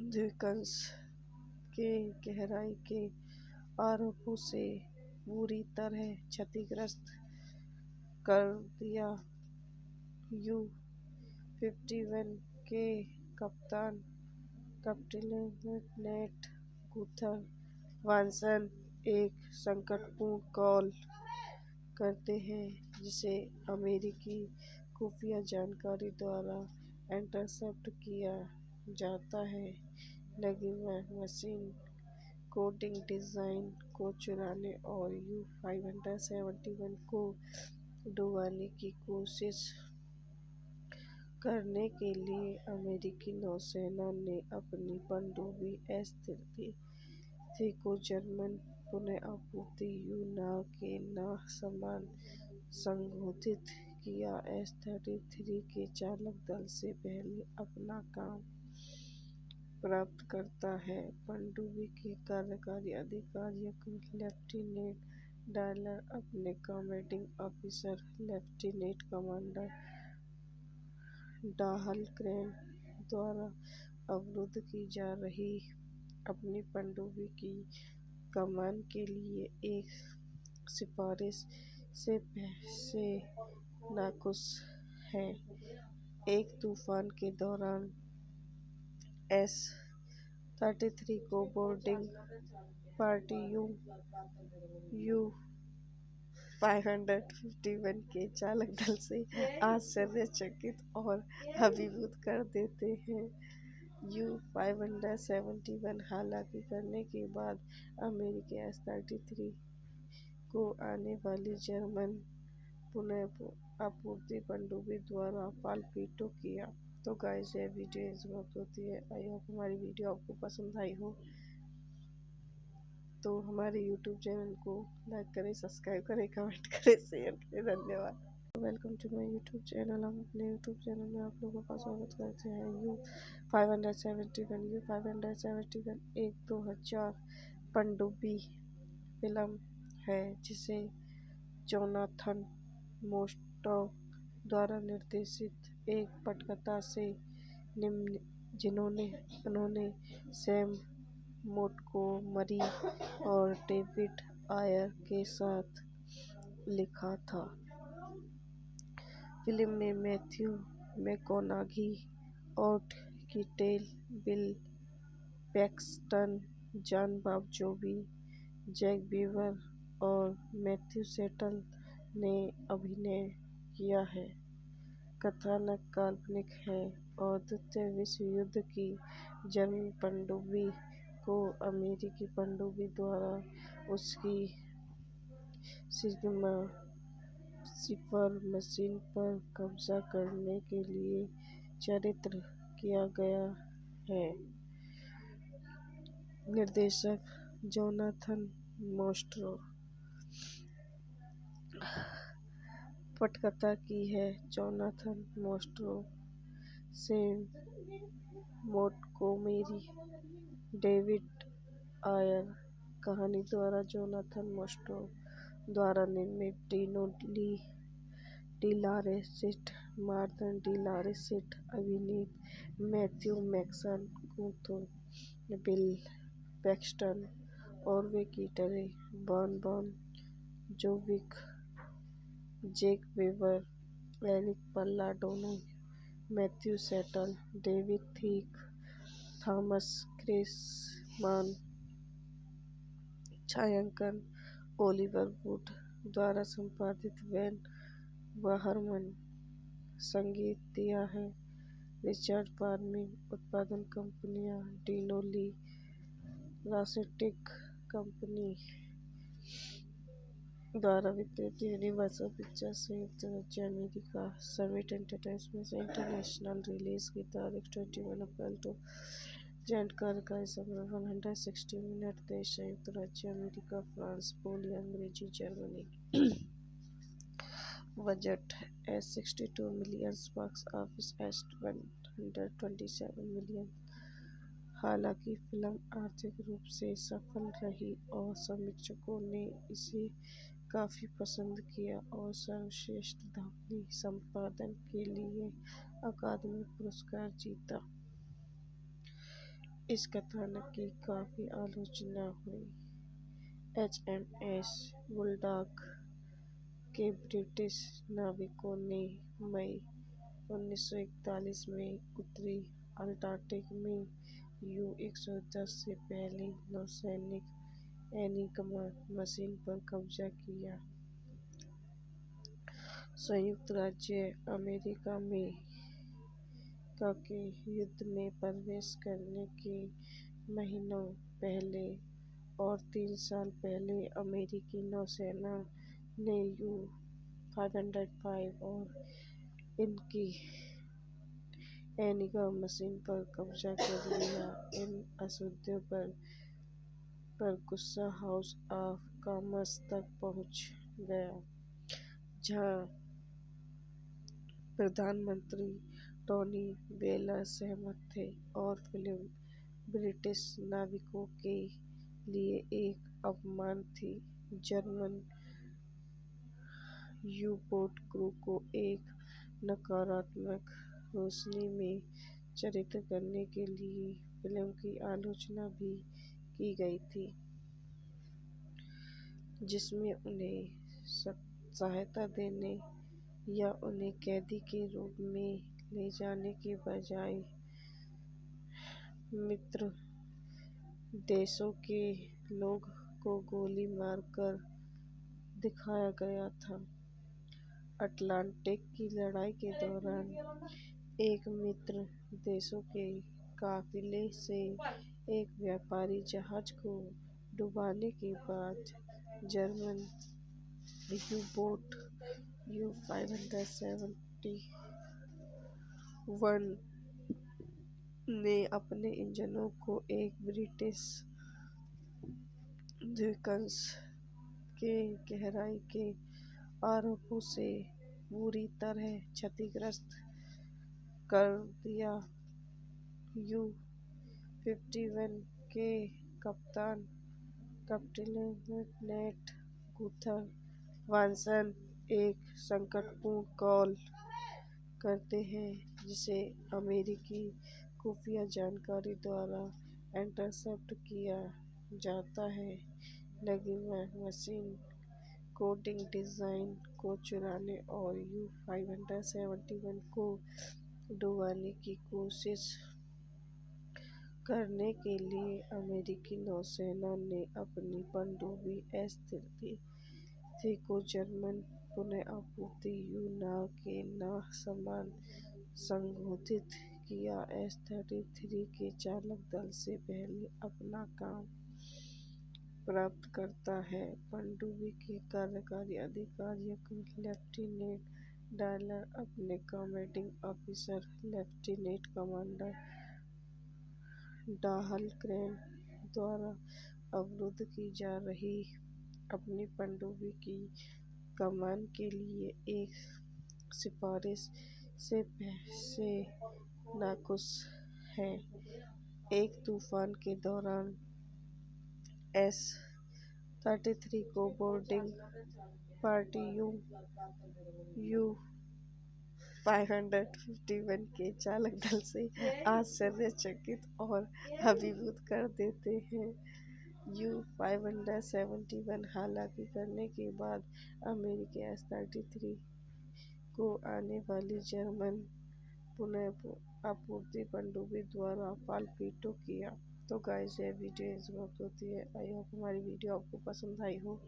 द्वीपकल्प के गहराई के आरोपों से बुरी तरह क्षतिग्रस्त कर दिया। यू-51 के कप्तान लेफ्टिनेंट गुथर वानसन एक संकटपूर्ण कॉल करते हैं, जिसे अमेरिकी खुफिया जानकारी द्वारा इंटरसेप्ट किया जाता है, एनिग्मा मशीन कोडिंग डिज़ाइन को चुराने और यू-571 को डुबाने की कोशिश करने के लिए। अमेरिकी नौसेना ने अपनी पनडुब्बी एस-33 को जर्मन पुनः आपूर्ति यू-नाव के समान संशोधित किया। एस-33 के चालक दल से पहले अपना काम प्राप्त करता है। पनडुब्बी के कार्यकारी अधिकारियों को लेफ्टिनेंट डायलर अपने कमांडिंग ऑफिसर लेफ्टिनेंट कमांडर डाहलग्रेन द्वारा अवरुद्ध की जा रही अपनी पनडुब्बी की कमान के लिए एक सिफारिश से नाखुश हैं। एक तूफान के दौरान एस-33 को बोर्डिंग पार्टी यू-551 के चालक दल से आश्चर्यचकित और अभिभूत कर देते हैं। यू-571 हालांकि करने के बाद अमेरिकी एस-33 को आने वाली जर्मन पुनः आपूर्ति पनडुब्बी द्वारा टॉर्पीडो किया। तो गाइस, ये वीडियो इस वक्त होती है। आई होप हमारी वीडियो आपको पसंद आई हो। तो हमारे YouTube चैनल को लाइक करें, सब्सक्राइब करें, कमेंट करें, शेयर करें। धन्यवाद। Welcome to my YouTube channel. हम अपने YouTube चैनल में आप लोगों का स्वागत करते हैं। यू-571 एक 2000 पनडुब्बी फिल्म है, जिसे जोनाथन मोस्टॉक द्वारा निर्देशित एक पटकथा से उन्होंने सैम मोंटगोमरी और डेविड आयर के साथ लिखा था। फिल्म में मैथ्यू मैककॉनॉगी, ओट Keitel, Bill Paxton, Jon Bon Jovi, Jake Weber और मैथ्यू सेटल ने अभिनय किया है। कथानक काल्पनिक है और द्वितीय विश्व युद्ध की जर्मन पनडुब्बी को अमेरिकी पनडुब्बी द्वारा उसकी सिग्मा सिफर मशीन पर कब्जा करने के लिए चित्रित किया गया है। निर्देशक जोनाथन मोस्टॉक। पटकथा की है Jonathan Mostow, Sam Montgomery, David Ayer. कहानी द्वारा जोनाथन मोस्टॉक द्वारा निर्मित डिलारेसिट, मार्तन डिलारेसिट अभिनीत Matthew McConaughey, Bill Paxton, Harvey Keitel, Bon Bon Jovi, Jake Weber, Eric Palladino, Matthew Settle, David थीक, थॉमस क्रेसमान, छायांकन ओलिवर वुड द्वारा संपादित वैन वाहरमन, संगीत दिया है रिचर्ड पार्मिन, उत्पादन कंपनियां डिनो ली, रासेटिक कंपनी द्वारा वितरित, यूनिवर्सल पिक्चर्स संयुक्त राज्य अमेरिका, सर्विट एंटरटेनमेंट इंटरनेशनल, रिलीज की तारीख 21 अप्रैल 2000, जानकारी का समय 160 मिनट, देश संयुक्त राज्य अमेरिका, फ्रांस, पोलैंड, अंग्रेजी, Germany. Budget $62 million, box office $127 million. हालांकि फिल्म आर्थिक रूप से सफल रही और समीक्षकों ने इसे काफी पसंद किया और सर्वश्रेष्ठ ध्वनि संपादन के लिए अकादमी पुरस्कार जीता। इस कथानक की काफी आलोचना हुई। HMS बुलडॉग के ब्रिटिश नाविकों ने मई 1941 में उत्तरी अटलांटिक में U-110 से पहली नौसैनिक एनिग्मा मशीन पर कब्जा किया। संयुक्त राज्य अमेरिका में के युद्ध में प्रवेश करने के महीनों पहले और 3 साल पहले अमेरिकी नौसेना ने U-505 और इनकी एनिग्मा मशीन पर कब्जा कर लिया। इन असूद्यों पर गुस्सा हाउस ऑफ कॉमन्स तक पहुंच गया, जहां प्रधानमंत्री टोनी ब्लेयर सहमत थे और फिल्म ब्रिटिश नाविकों के लिए एक अपमान थी। जर्मन यू-बोट क्रू को एक नकारात्मक रोशनी में चित्रित करने के लिए फिल्म की आलोचना भी की गई थी, जिसमें उन्हें सहायता देने या उन्हें कैदी के रूप में ले जाने के बजाय मित्र देशों के लोगों को गोली मारकर दिखाया गया था। अटलांटिक की लड़ाई के दौरान एक मित्र देशों के काफिले से एक व्यापारी जहाज को डुबाने के बाद जर्मन यू-बोट U-571 ने अपने इंजनों को एक ब्रिटिश द्वीपकंस के गहराई के आरोपों से बुरी तरह क्षतिग्रस्त कर दिया। U-51 के कप्तान लेफ्टिनेंट गुथर वानसन एक संकटपूर्ण कॉल करते हैं, जिसे अमेरिकी खुफिया जानकारी द्वारा इंटरसेप्ट किया जाता है, एनिग्मा मशीन कोडिंग डिजाइन को चुराने और U-571 को डुबाने की कोशिश करने के लिए। अमेरिकी नौसेना ने अपनी पनडुब्बी S-33 को जर्मन पुनः-आपूर्ति U-नाव के समान संशोधित किया। S-33 के चालक दल से पहले अपना काम प्राप्त करता है। पनडुब्बी के कार्यकारी अधिकारियों को लेफ्टिनेंट डायलर अपने कमांडिंग ऑफिसर लेफ्टिनेंट कमांडर डाहलग्रेन द्वारा अवरुद्ध की जा रही अपनी पनडुब्बी की कमान के लिए एक सिफारिश से नाखुश हैं। एक तूफान के दौरान S-33 को बोर्डिंग पार्टी U 551 के चालक दल से आश्चर्यचकित और अभिभूत कर देते हैं। U-571 हालांकि करने के बाद अमेरिकी S-33 को आने वाली जर्मन पुनः आपूर्ति पनडुब्बी द्वारा पालपीटो किया। तो गाइस ये वीडियो समाप्त होती है। आई होप हमारी वीडियो आपको पसंद आई हो।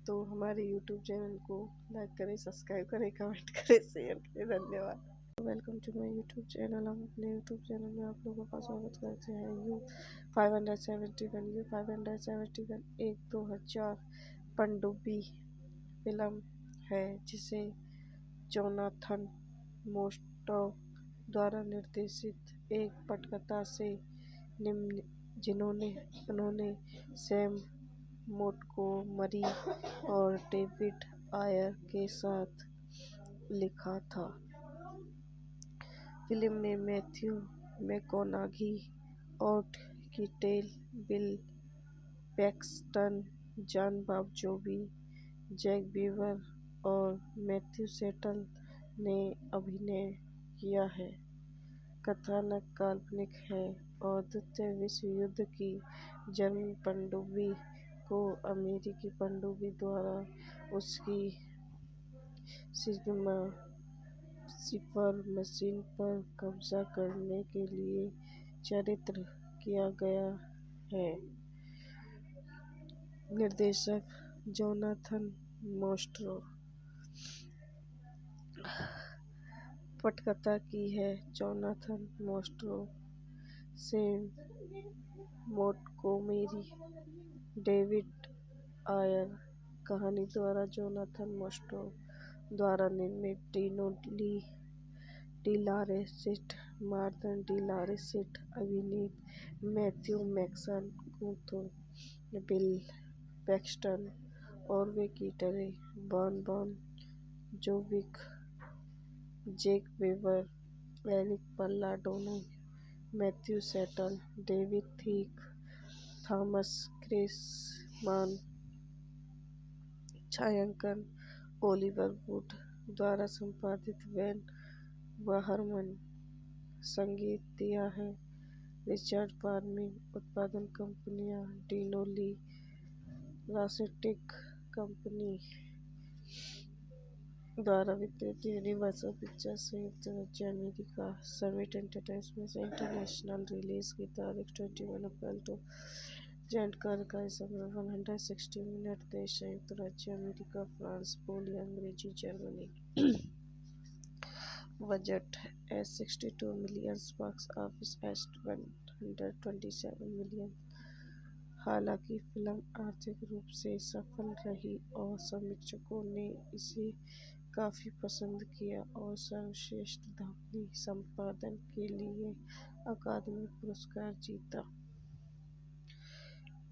तो हमारे यूट्यूब चैनल को लाइक करें, सब्सक्राइब करें, कमेंट करें, शेयर करें। धन्यवाद। Welcome to my YouTube channel. हम अपने यूट्यूब चैनल में आप लोगों का स्वागत करते हैं। U-571 एक 2000 पनडुब्बी फिल्म है जिसे जोनाथन मोस्टो द्वारा निर्देशित एक पटकथा से उन्होंने सैम मोंटगोमरी और डेविड आयर के साथ लिखा था। फिल्म में मैथ्यू मैककॉनॉगी, ओट Keitel, Bill Paxton, Jon Bon Jovi, Jake Weber और मैथ्यू सेटल ने अभिनय किया है। कथानक काल्पनिक है और द्वितीय विश्व युद्ध की जर्मन पनडुब्बी को अमेरिकी पनडुब्बी द्वारा उसकी सिग्मा सिफर मशीन पर कब्जा करने के लिए चित्रित किया गया है। निर्देशक जोनाथन मोस्टो। पटकथा की है Jonathan Mostow, Sam Montgomery, David Ayer. कहानी द्वारा जोनाथन मोस्टो द्वारा निर्मित Dino De Laurentiis, Martha De Laurentiis अभिनीत Matthew McConaughey, Bill Paxton, Harvey Keitel, Bon Jovi, Jake Weber, Eric Palladino, Matthew Settle, David थीक, थॉमस क्रेसमान। छायांकन Oliver would द्वारा संपादित van बहरमन। संगीत दिया है रिचर्ड फार्मिंग। उत्पादन कंपनियां डिनो ली लारेसिट कंपनी द्वारा वितरित यूनिवर्सल पिक्चर्स, संयुक्त राज्य अमेरिका। सर्विट एंटरटेनमेंट इंटरनेशनल। रिलीज की तारीख 21 अप्रैल 2000। कार्यकाल समय 160 मिनट। देश संयुक्त राज्य अमेरिका, फ्रांस, पोलैंड, अंग्रेजी, Germany. Budget $62 million, box office $127 million. हालांकि फिल्म आर्थिक रूप से सफल रही और समीक्षकों ने इसे काफी पसंद किया और सर्वश्रेष्ठ ध्वनि संपादन के लिए अकादमी पुरस्कार जीता।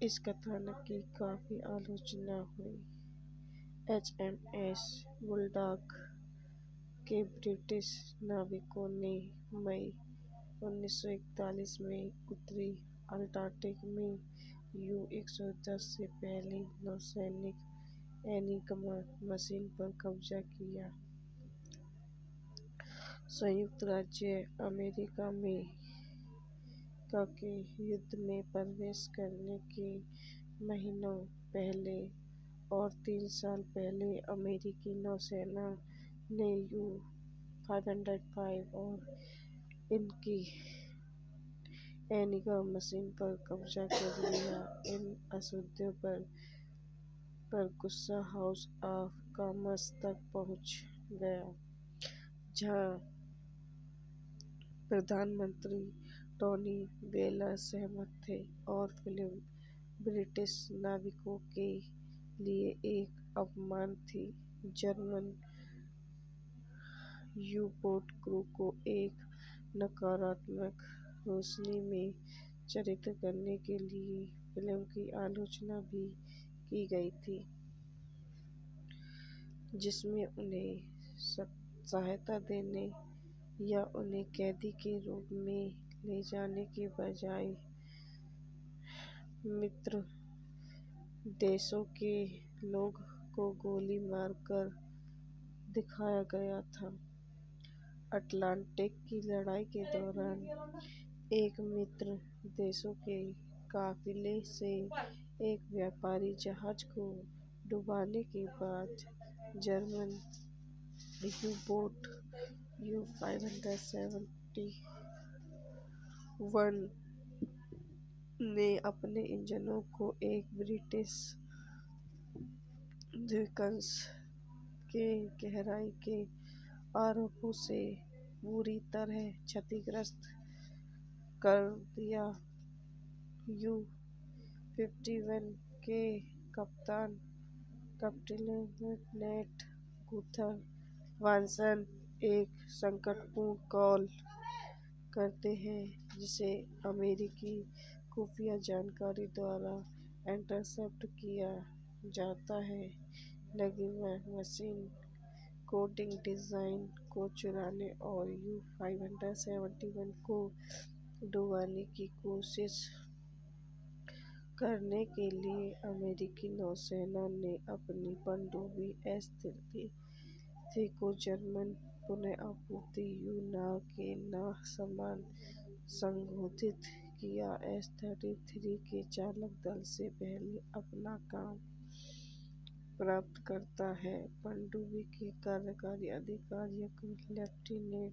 इस कथानक की काफी आलोचना हुई। HMS बुलडॉग के ब्रिटिश नाविकों ने मई 1941 में उत्तरी अटलांटिक में U-110 से पहली नौसैनिक एनिग्मा मशीन पर कब्जा किया। संयुक्त राज्य अमेरिका में के युद्ध में प्रवेश करने के महीनों पहले और 3 साल पहले अमेरिकी नौसेना ने U-505 और इनकी एनिग्मा मशीन पर कब्जा कर लिया। इन असूद्यों पर गुस्सा हाउस ऑफ कॉमन्स तक पहुंच गया, जहां प्रधानमंत्री टोनी ब्लेयर सहमत थे और फिल्म ब्रिटिश नाविकों के लिए एक अपमान थी। जर्मन यू-बोट क्रू को एक नकारात्मक रोशनी में चित्रित करने के लिए फिल्म की आलोचना भी की गई थी, जिसमें उन्हें सहायता देने या उन्हें कैदी के रूप में ले जाने के बजाय मित्र देशों के लोगों को गोली मारकर दिखाया गया था। अटलांटिक की लड़ाई के दौरान एक मित्र देशों के काफिले से एक व्यापारी जहाज को डुबाने के बाद जर्मन यू-बोट U-571 ने अपने इंजनों को एक ब्रिटिश द्विकंस के गहराई के आरोपों से बुरी तरह क्षतिग्रस्त कर दिया। U-51 के कप्तान कैप्टन गुथर वानसन एक संकटपूर्ण कॉल करते हैं जिसे अमेरिकी खुफिया जानकारी द्वारा इंटरसेप्ट किया जाता है। लगी मशीन कोडिंग डिज़ाइन को चुराने और U-571 को डुबाने की कोशिश करने के लिए अमेरिकी नौसेना ने अपनी पनडुब्बी S-33 को जर्मन पुनः आपूर्ति U-9 के समान संशोधित किया। S-33 के चालक दल से पहले अपना काम प्राप्त करता है। पनडुब्बी के कार्यकारी अधिकारी लेफ्टिनेंट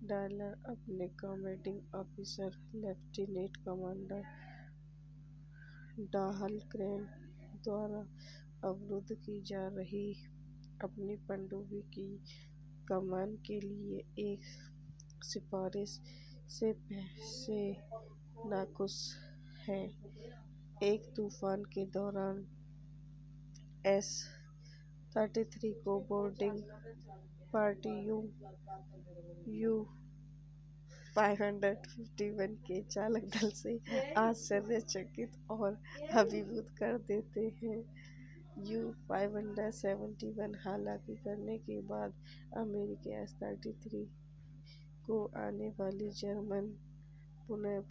डायलर अपने कमांडिंग ऑफिसर लेफ्टिनेंट कमांडर डाहलग्रेन द्वारा अवरुद्ध की जा रही अपनी पनडुब्बी की कमान के लिए एक सिफारिश से नाखुश हैं। एक तूफान के दौरान S-33 को बोर्डिंग पार्टी U-551 के चालक दल से आश्चर्यचकित और अभिभूत कर देते हैं। U-571 हालांकि करने के बाद अमेरिकी S-33 को आने वाली जर्मन पुनः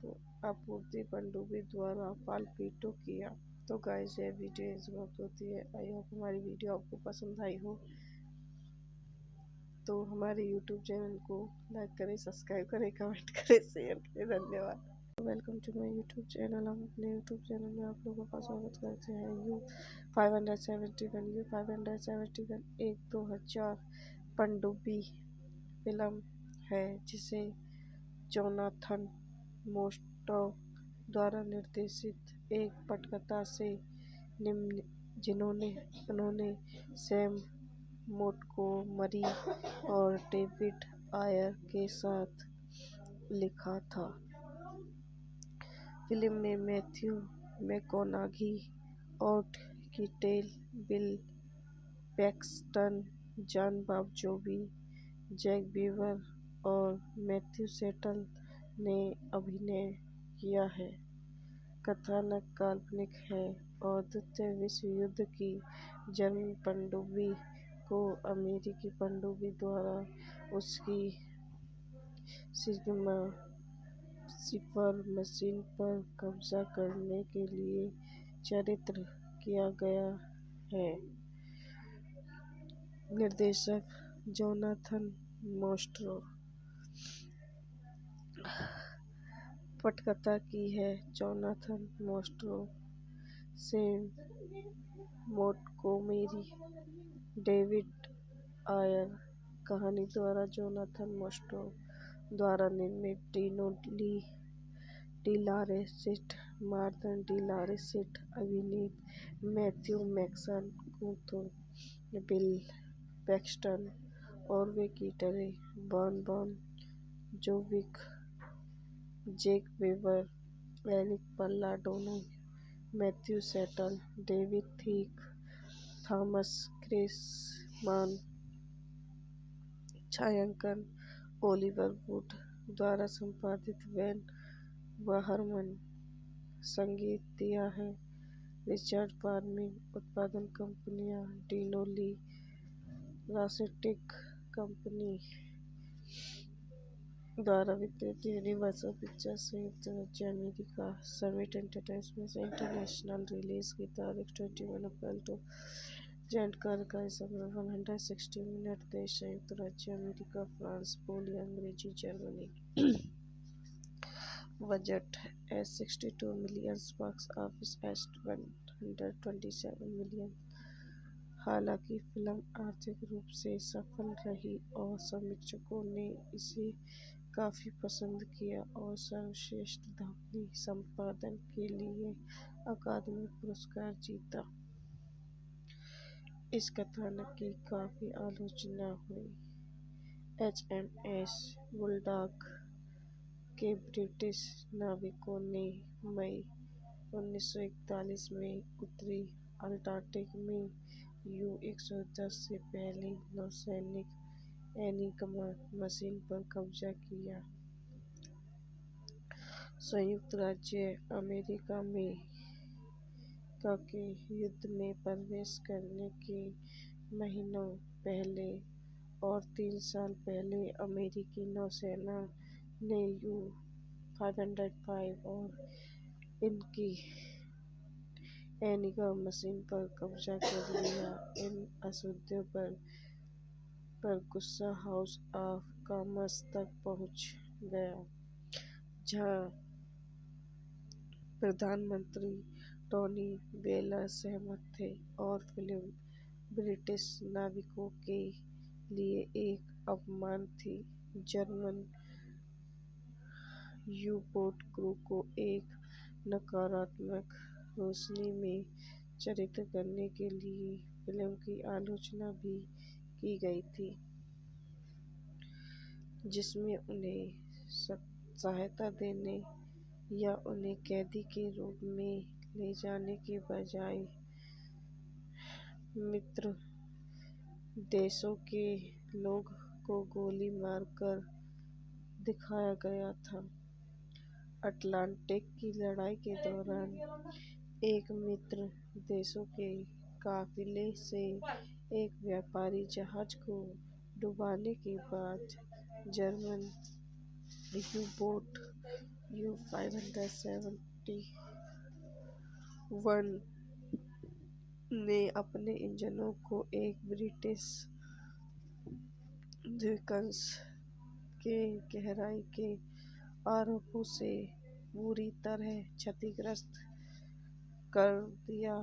आपूर्ति पनडुब्बी द्वारा टॉर्पीडो किया। तो गाइस ये वीडियो समाप्त होती है। आई होप हमारी वीडियो आपको पसंद आई हो। तो हमारे YouTube चैनल को लाइक करें, सब्सक्राइब करें, कमेंट करें, शेयर करें। धन्यवाद। Welcome to my YouTube channel. हम अपने YouTube चैनल में आप लोगों का स्वागत करते हैं। U-571 एक 2000 पनडुब्बी फिल्म है जिसे जोनाथन मोस्टो द्वारा निर्देशित एक पटकथा से उन्होंने सैम मोंटगोमरी और डेविड आयर के साथ लिखा था। फिल्म में मैथ्यू मैककॉनॉगी, ओट Keitel, Bill Paxton, Jon Bon Jovi, Jake Weber और मैथ्यू सेटल ने अभिनय किया है। कथानक काल्पनिक है और द्वितीय विश्व युद्ध की जर्मन पनडुब्बी को अमेरिकी पनडुब्बी द्वारा उसकी सिग्मा-सिपर मशीन पर कब्जा करने के लिए चित्रित किया गया है। निर्देशक जोनाथन मोस्टो। पटकथा की है Jonathan Mostow, Sam Montgomery, David Ayer. कहानी द्वारा जोनाथन मोस्टो द्वारा निर्मित Dino De Laurentiis, Martha De Laurentiis अभिनीत Matthew McConaughey, Bill Paxton, Harvey Keitel, Bon Jovi, Jake Weber, Eric Palladino, Matthew Settle, David थीक, थॉमस क्रेसमान। छायांकन Oliver would द्वारा संपादित van वाहरमन। संगीत दिया है रिचर्ड पार्मिन। उत्पादन कंपनियां डिनो ली रासेटिक कंपनी द्वारा वितरित यूनिवर्सल पिक्चर्स संयुक्त राज्य America. Summit entertainment International release की तारीख 21 अप्रैल जेंट कार का समय 160 मिनट। देश संयुक्त राज्य अमेरिका, फ्रांस, पोलैंड, अंग्रेजी, Germany. Budget $62 million, box office $127 million. हालांकि फिल्म आर्थिक रूप से सफल रही और समीक्षकों ने इसे काफ़ी पसंद किया और सर्वश्रेष्ठ ध्वनि संपादन के लिए अकादमी पुरस्कार जीता। इस कथानक की काफ़ी आलोचना हुई। HMS बुलडॉग के ब्रिटिश नाविकों ने मई 1941 में उत्तरी अटलांटिक में U-110 से पहली नौसैनिक एनिग्मा मशीन पर कब्जा किया। संयुक्त राज्य अमेरिका में के युद्ध में प्रवेश करने के महीनों पहले और 3 साल पहले अमेरिकी नौसेना ने U-505 और इनकी एनिग्मा मशीन पर कब्जा कर लिया। इन असूदों पर गुस्सा हाउस ऑफ कॉमन्स तक पहुंच गया, जहां प्रधानमंत्री टोनी ब्लेयर सहमत थे और फिल्म ब्रिटिश नाविकों के लिए एक अपमान थी। जर्मन यू-बोट क्रू को एक नकारात्मक रोशनी में चित्रित करने के लिए फिल्म की आलोचना भी की गई थी, जिसमें उन्हें सहायता देने या उन्हें कैदी के रूप में ले जाने के बजाय मित्र देशों के लोगों को गोली मारकर दिखाया गया था। अटलांटिक की लड़ाई के दौरान एक मित्र देशों के काफिले से एक व्यापारी जहाज को डुबाने के बाद जर्मन यू-बोट U-571 ने अपने इंजनों को एक ब्रिटिश द्वीपकल्प के गहराई के आरोपों से बुरी तरह क्षतिग्रस्त कर दिया।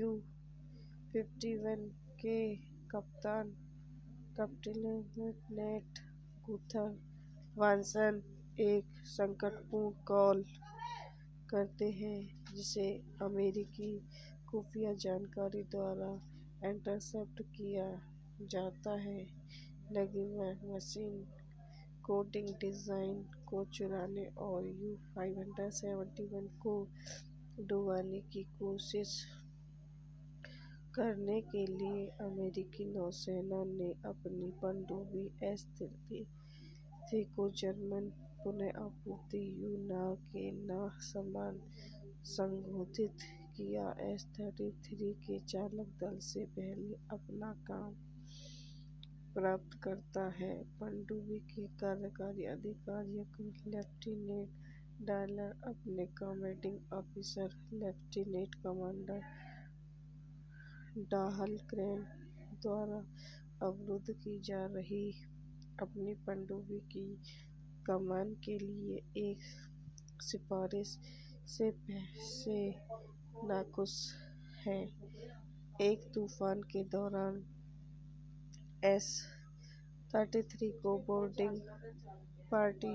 U-51 के कप्तान लेफ्टिनेंट गुथर वानसन एक संकटपूर्ण कॉल करते हैं, जिसे अमेरिकी खुफिया जानकारी द्वारा इंटरसेप्ट किया जाता है। एनिग्मा मशीन कोडिंग डिज़ाइन को चुराने और U-571 को डुबाने की कोशिश करने के लिए अमेरिकी नौसेना ने अपनी पनडुब्बी S-33 को जर्मन पुनः आपूर्ति U-नाव के समान संशोधित किया। S-33 के चालक दल से पहले अपना काम प्राप्त करता है। पनडुब्बी के कार्यकारी अधिकारी लेफ्टिनेंट डायलर अपने कमांडिंग ऑफिसर लेफ्टिनेंट कमांडर डाहलग्रेन द्वारा अवरुद्ध की जा रही अपनी पनडुब्बी की कमान के लिए एक सिफारिश से नाखुश हैं। एक तूफान के दौरान S-33 को बोर्डिंग पार्टी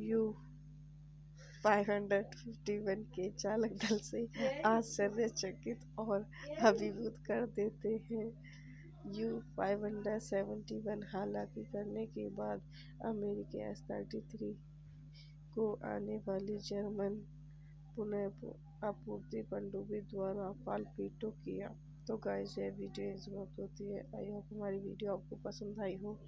U-551 के चालक दल से आश्चर्यचकित और अभिभूत कर देते हैं। U-571 हालांकि करने के बाद अमेरिकी S-33 को आने वाली जर्मन पुनः आपूर्ति पनडुब्बी द्वारा टॉर्पीडो किया। तो गाइस, ये वीडियो समाप्त होती है। आई होप हमारी वीडियो आपको पसंद आई हो।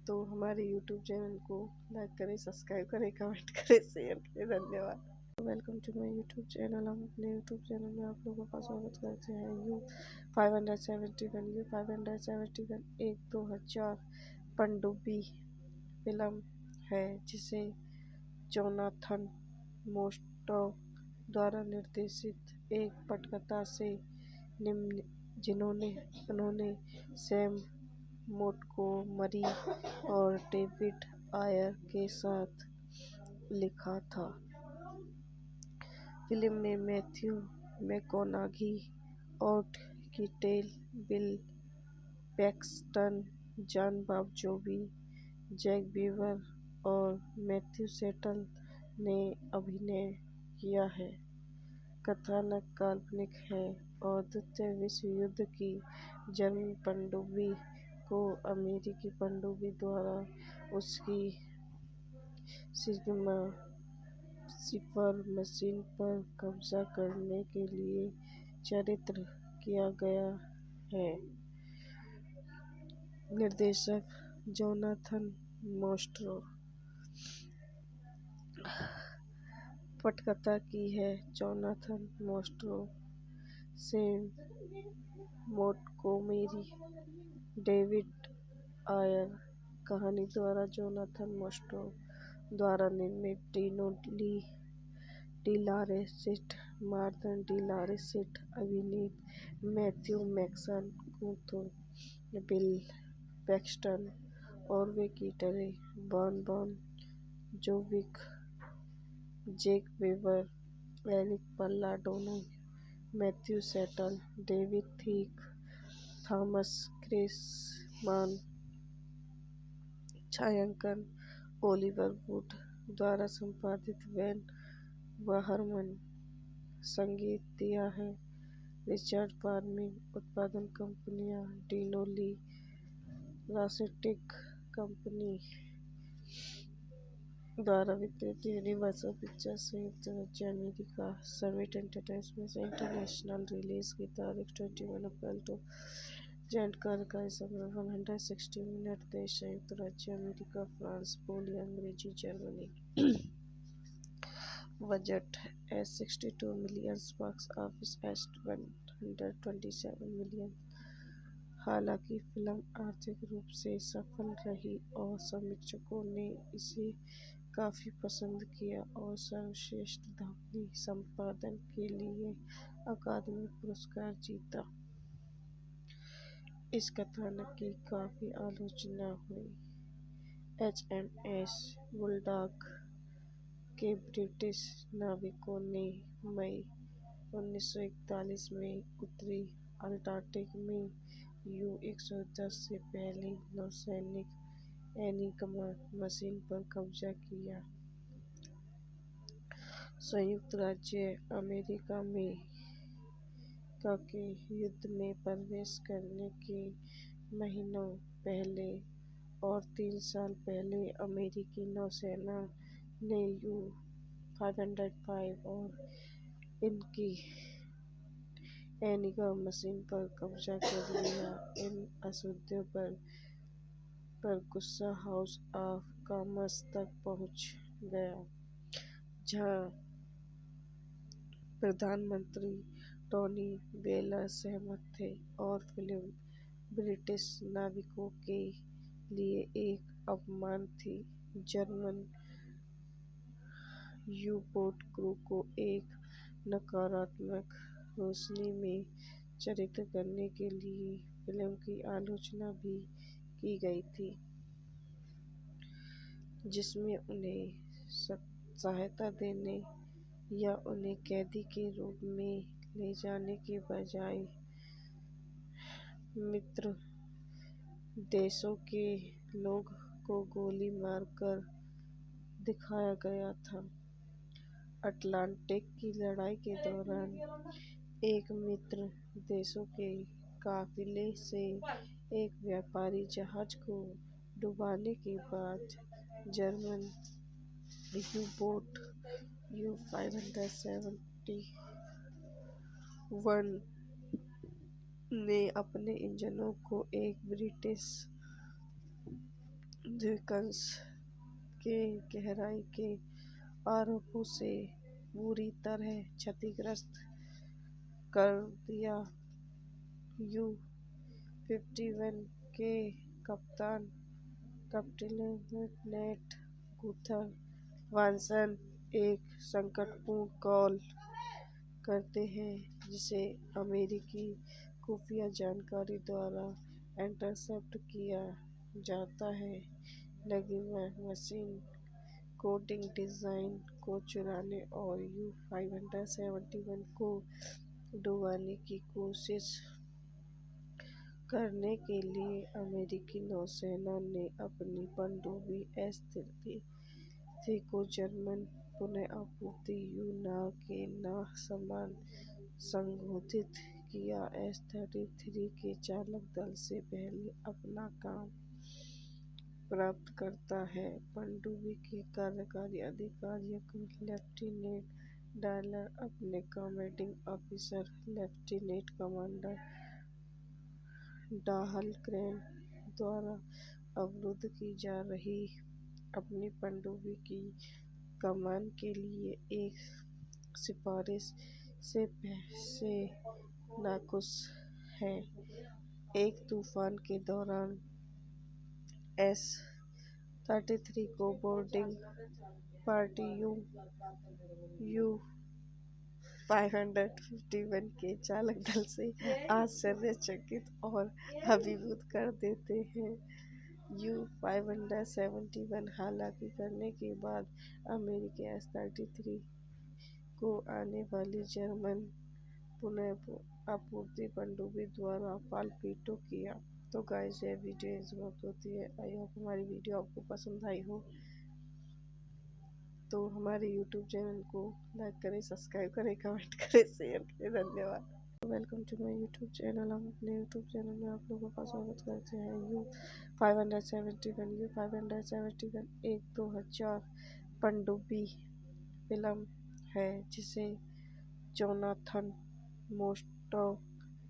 तो हमारे YouTube चैनल को लाइक करें, सब्सक्राइब करें, कमेंट करें, शेयर करें। धन्यवाद। Welcome to my YouTube channel. हम अपने YouTube चैनल में आप लोगों का स्वागत करते हैं। U-571 एक 2000 पनडुब्बी फिल्म है, जिसे जोनाथन मोस्टो द्वारा निर्देशित एक पटकथा से निम्न जिन्होंने उन्होंने सैम मोंटगोमरी और डेविड आयर के साथ लिखा था। फिल्म में मैथ्यू मैककॉनागी और Keitel, Bill Paxton, Jon Bon Jovi, Jake Weber और मैथ्यू सेटल ने अभिनय किया है। कथानक काल्पनिक है और द्वितीय विश्व युद्ध की जर्मन पनडुब्बी को अमेरिकी पनडुब्बी द्वारा उसकी सिग्मा सिफर मशीन पर कब्जा करने के लिए चित्रित किया गया है। निर्देशक जोनाथन मोस्ट्रो। पटकथा की है Jonathan Mostow, Sam Montgomery, David Ayer. कहानी द्वारा जोनाथन मोस्ट्रो द्वारा निर्मित Dino De Laurentiis, Martha De Laurentiis अभिनीत Matthew McConaughey, Bill Paxton, Harvey Keitel, Bon Jovi, Jake Weber, Eric Palladino, Matthew Settle, David थीक, थॉमस क्रेसमान। छायांकन Oliver would द्वारा संपादित van वाहरमन। संगीत दिया है रिचर्ड फार्मिंग। उत्पादन कंपनियां डीनो ली लारेसिट कंपनी द्वारा वितरित यूनिवर्सल पिक्चर्स संयुक्त राज्य अमेरिका। सर्विट एंटरटेनमेंट इंटरनेशनल। रिलीज की तारीख 21 अप्रैल 2000। जानकारी का समय 160 मिनट। देश संयुक्त राज्य अमेरिका, फ्रांस, पोलैंड, अंग्रेजी, Germany. Budget $62 million, box office $127 million. हालांकि फिल्म आर्थिक रूप से सफल रही और समीक्षकों ने इसे काफी पसंद किया और सर्वश्रेष्ठ ध्वनि संपादन के लिए अकादमी पुरस्कार जीता। इस कथानक की काफी आलोचना हुई। HMS बुलडॉग के ब्रिटिश नाविकों ने मई 1941 में उत्तरी अटलांटिक में U-110 से पहली नौसैनिक एनिग्मा मशीन पर कब्जा किया। संयुक्त राज्य अमेरिका में के युद्ध में प्रवेश करने के महीनों पहले और 3 साल पहले अमेरिकी नौसेना ने U-505 और इनकी एनिग्मा मशीन पर कब्जा कर लिया। इन असूद्यों पर गुस्सा हाउस ऑफ कॉमन्स तक पहुंच गया, जहां प्रधानमंत्री टोनी ब्लेयर सहमत थे और फिल्म ब्रिटिश नाविकों के लिए एक अपमान थी। जर्मन यू-बोट क्रू को एक नकारात्मक रोशनी में चित्रित करने के लिए फिल्म की आलोचना भी की गई थी, जिसमें उन्हें सहायता देने या उन्हें कैदी के रूप में ले जाने के बजाय मित्र देशों के लोगों को गोली मारकर दिखाया गया था। अटलांटिक की लड़ाई के दौरान एक मित्र देशों के काफिले से एक व्यापारी जहाज को डुबाने के बाद जर्मन यू-बोट U-571 ने अपने इंजनों को एक ब्रिटिश द्वीपकंस के गहराई के आरोपों से बुरी तरह क्षतिग्रस्त कर दिया। U-51 के कप्तान लेफ्टिनेंट गुथर वानसन एक संकटपूर्ण कॉल करते हैं जिसे अमेरिकी खुफिया जानकारी द्वारा इंटरसेप्ट किया जाता है। लगी मशीन कोडिंग डिज़ाइन को चुराने और U-571 को डुबाने की कोशिश करने के लिए अमेरिकी नौसेना ने अपनी पनडुब्बी S-33 को जर्मन पुनः आपूर्ति U-9 के समान संशोधित किया। S-33 के चालक दल से पहले अपना काम प्राप्त करता है। पनडुब्बी के कार्यकारी अधिकारी लेफ्टिनेंट डॉलर अपने कमांडिंग ऑफिसर लेफ्टिनेंट कमांडर डाहलग्रेन द्वारा अवरुद्ध की जा रही अपनी पनडुब्बी की कमान के लिए एक सिफारिश से नाखुश हैं। एक तूफान के दौरान S-33 को बोर्डिंग पार्टी U-551 के चालक दल से आश्चर्यचकित और अभिभूत कर देते हैं। U-571 हालांकि करने के बाद अमेरिकी S-33 को आने वाली जर्मन पुनः आपूर्ति पनडुब्बी द्वारा पालपीटो किया। तो गाइस ये वीडियो समाप्त होती है। आई होप हमारी वीडियो आपको पसंद आई हो। तो हमारे YouTube चैनल को लाइक करें, सब्सक्राइब करें, कमेंट करें, शेयर करें। धन्यवाद। Welcome to my YouTube channel. हम अपने YouTube चैनल में आप लोगों का स्वागत करते हैं। U-571 एक 2000 पनडुब्बी फिल्म है जिसे जोनाथन मोस्टो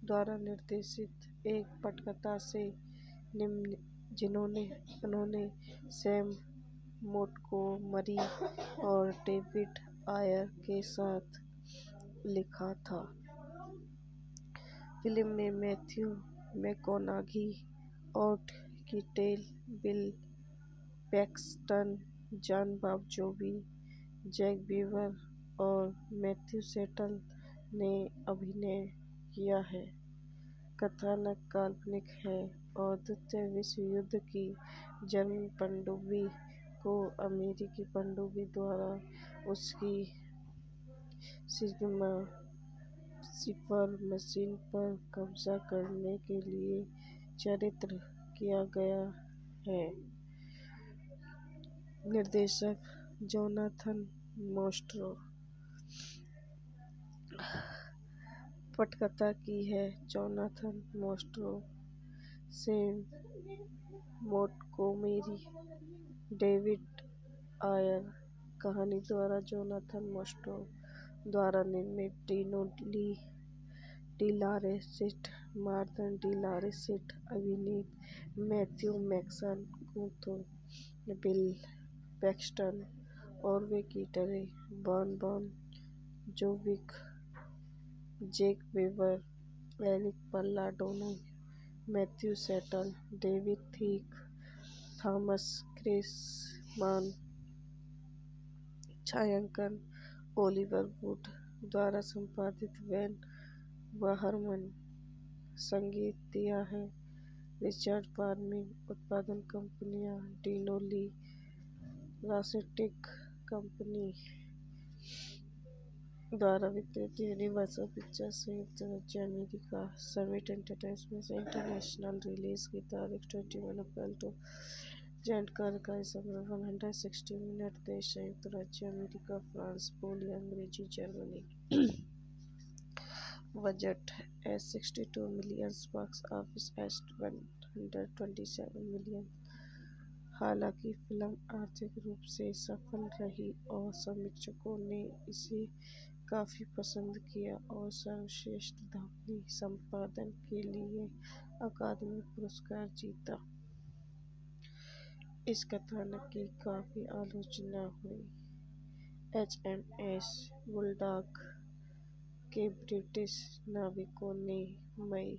द्वारा निर्देशित एक पटकथा से उन्होंने सैम मोंटगोमरी और डेविड आयर के साथ लिखा था। फिल्म में मैथ्यू मैककॉनॉगी, ओट Keitel, Bill Paxton, Jon Bon Jovi, Jake Weber और मैथ्यू सेटल ने अभिनय किया है। कथानक काल्पनिक है और द्वितीय विश्व युद्ध की जर्मन पनडुब्बी को अमेरिकी पनडुब्बी द्वारा उसकी सिग्मा सिपर मशीन पर कब्जा करने के लिए चित्रित किया गया है। निर्देशक जोनाथन मोस्टो। पटकथा की है Jonathan Mostow, Sam Montgomery, David Ayer. कहानी द्वारा जोनाथन मोस्टो द्वारा निर्मित Dino De Laurentiis, Martha De Laurentiis अभिनीत Matthew McConaughey, Bill Paxton, Harvey Keitel, Bon Jovi, Jake Weber, Eric Palladino, Matthew Settle, David थीक, थॉमस क्रेसमान। छायांकन Oliver would द्वारा संपादित van बहरमन। संगीत दिया है रिचर्ड फार्मिंग। उत्पादन कंपनियां डिनो ली लारेसिट कंपनी द्वारा वितरित यूनिवर्सल पिक्चर्स संयुक्त राज्य America. Summit entertainment International. Release की तारीख 21 अप्रैल 2000। कार्यकारी समय 160 मिनट। देश संयुक्त राज्य अमेरिका, फ्रांस, पोलैंड, अंग्रेजी, Germany. Budget $62 million, box office $127 million. हालांकि फिल्म आर्थिक रूप से सफल रही और समीक्षकों ने इसे काफी पसंद किया और सर्वश्रेष्ठ ध्वनि संपादन के लिए अकादमी पुरस्कार जीता। इस कथानक की काफी आलोचना हुई। HMS बुलडॉग के ब्रिटिश नाविकों ने मई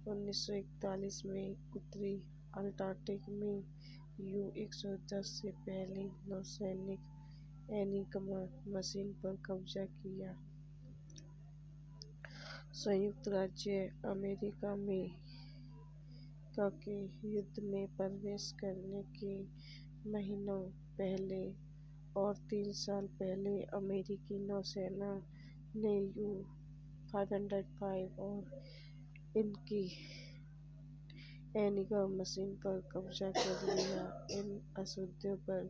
1941 में उत्तरी अंटार्कटिक में U-110 से पहली नौसैनिक एनिग्मा मशीन पर कब्जा किया। संयुक्त राज्य अमेरिका में के युद्ध में प्रवेश करने के महीनों पहले और 3 साल पहले अमेरिकी नौसेना ने U-505 और इनकी एनिगा मशीन पर कब्जा कर लिया। इन असुद्यों पर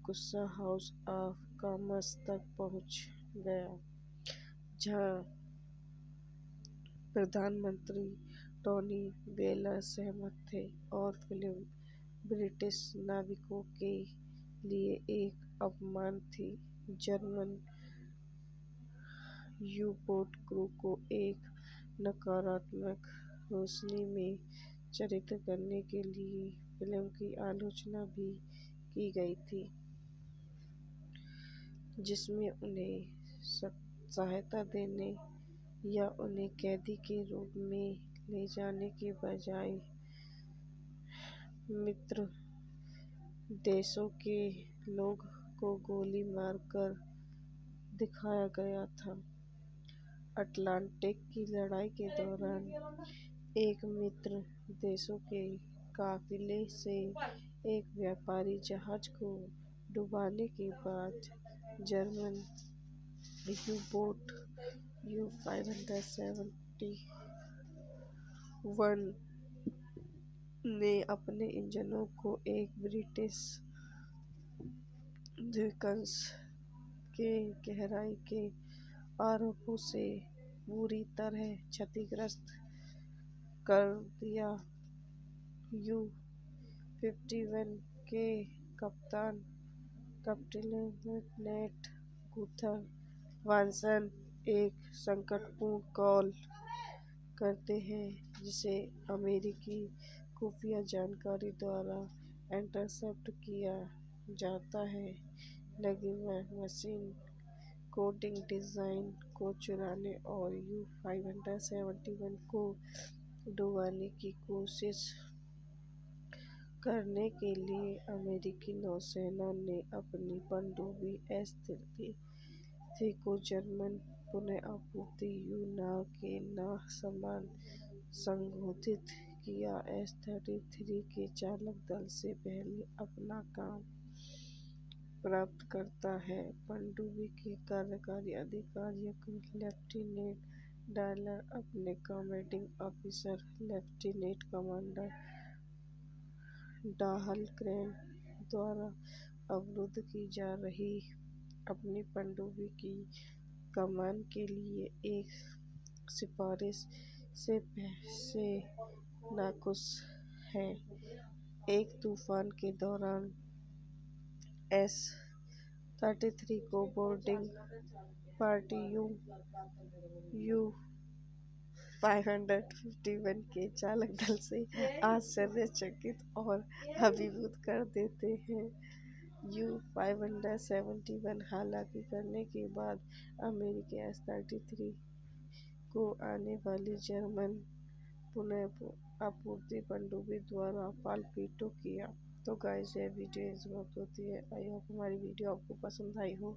गुस्सा हाउस ऑफ कॉमर्स तक पहुंच गया, जहां प्रधानमंत्री टोनी ब्लेयर सहमत थे और फिल्म ब्रिटिश नाविकों के लिए एक अपमान थी। जर्मन यू-बोट क्रू को एक नकारात्मक रोशनी में चित्रित करने के लिए फिल्म की आलोचना भी की गई थी, जिसमें उन्हें सहायता देने या उन्हें कैदी के रूप में ले जाने के बजाय मित्र देशों के लोगों को गोली मारकर दिखाया गया था। अटलांटिक की लड़ाई के दौरान एक मित्र देशों के काफिले से एक व्यापारी जहाज को डुबाने के बाद जर्मन यू-बोट U-571 ने अपने इंजनों को एक ब्रिटिश द्वीपकल्प के गहराई के आरोपों से बुरी तरह क्षतिग्रस्त कर दिया। U-51 के कप्तान लेफ्टिनेंट गुथर वानसन एक संकटपूर्ण कॉल करते हैं, जिसे अमेरिकी खुफिया जानकारी द्वारा इंटरसेप्ट किया जाता है, लगी मशीन कोडिंग डिज़ाइन को चुराने और U-571 को डुबाने की कोशिश करने के लिए। अमेरिकी नौसेना ने अपनी पनडुब्बी S-33 को जर्मन पुनः आपूर्ति U-नाव के समान संशोधित किया। S-33 के चालक दल से पहले अपना काम प्राप्त करता है। पनडुब्बी के कार्यकारी अधिकारियों लेफ्टिनेंट डायलर अपने कमांडिंग ऑफिसर लेफ्टिनेंट कमांडर डाहलग्रेन द्वारा अवरुद्ध की जा रही अपनी पनडुब्बी की कमान के लिए एक सिफारिश से नाखुश हैं। एक तूफान के दौरान S-33 को बोर्डिंग पार्टी U-551 के चालक दल से आश्चर्यचकित और अभिभूत कर देते हैं। U-571 हालांकि करने के बाद अमेरिकी S-33 को आने वाली जर्मन पुनः आपूर्ति पनडुब्बी द्वारा टॉर्पीडो किया। तो गाइस, ये वीडियो समाप्त होती है। आई होप हमारी वीडियो आपको पसंद आई हो।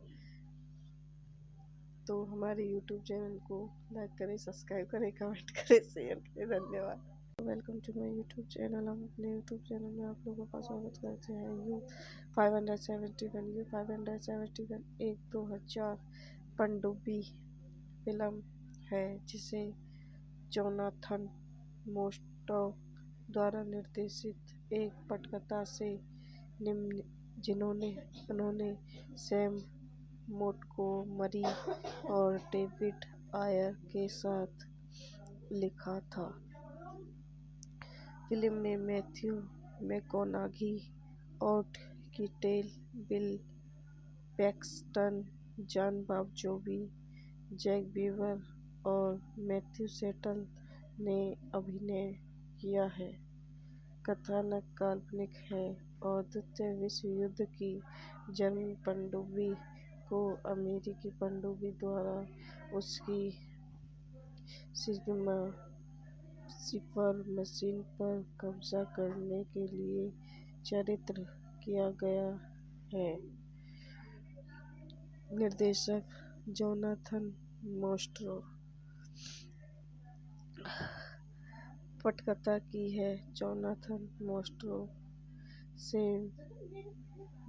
तो हमारे YouTube चैनल को लाइक करें, सब्सक्राइब करें, कमेंट करें, शेयर करें। धन्यवाद। Welcome to my YouTube channel. हम अपने YouTube चैनल में आप लोगों का स्वागत करते हैं। U-571 एक 2000 पनडुब्बी फिल्म है, जिसे जोनाथन मोस्टॉक द्वारा निर्देशित एक पटकथा से उन्होंने सैम मोंटगोमरी और डेविड आयर के साथ लिखा था। फिल्म में मैथ्यू मैककॉनॉगी, ओट Keitel, Bill Paxton, Jon Bon Jovi, Jake Weber और मैथ्यू सेटल ने अभिनय किया है। कथानक काल्पनिक है और द्वितीय विश्व युद्ध की जर्मन पनडुब्बी को अमेरिकी पनडुब्बी द्वारा उसकी सिग्मा सिपर मशीन पर कब्जा करने के लिए चित्रित किया गया है। निर्देशक जोनाथन मोस्टॉक। पटकथा की है Jonathan Mostow, Sam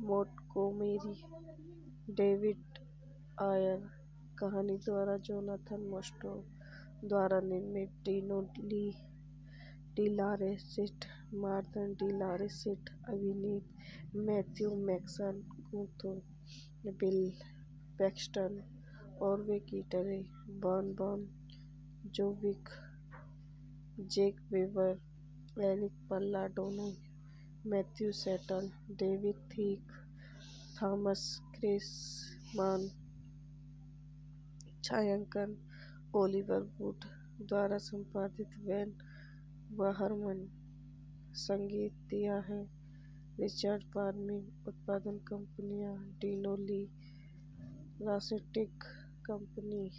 Montgomery, David Ayer. कहानी द्वारा जोनाथन मोस्ट्रो द्वारा निर्मित Dino De Laurentiis, Martha De Laurentiis अभिनीत Matthew McConaughey, Bill Paxton, Harvey Keitel, Bon Jovi, Jake Weber, Eric Palladino, Matthew Settle, David थीक, थॉमस क्रेसमान। छायांकन Oliver would द्वारा संपादित van वाहरमन। संगीत दिया है रिचर्ड पार्मिंग। उत्पादन कंपनियां डिनो ली रासेटिक कंपनी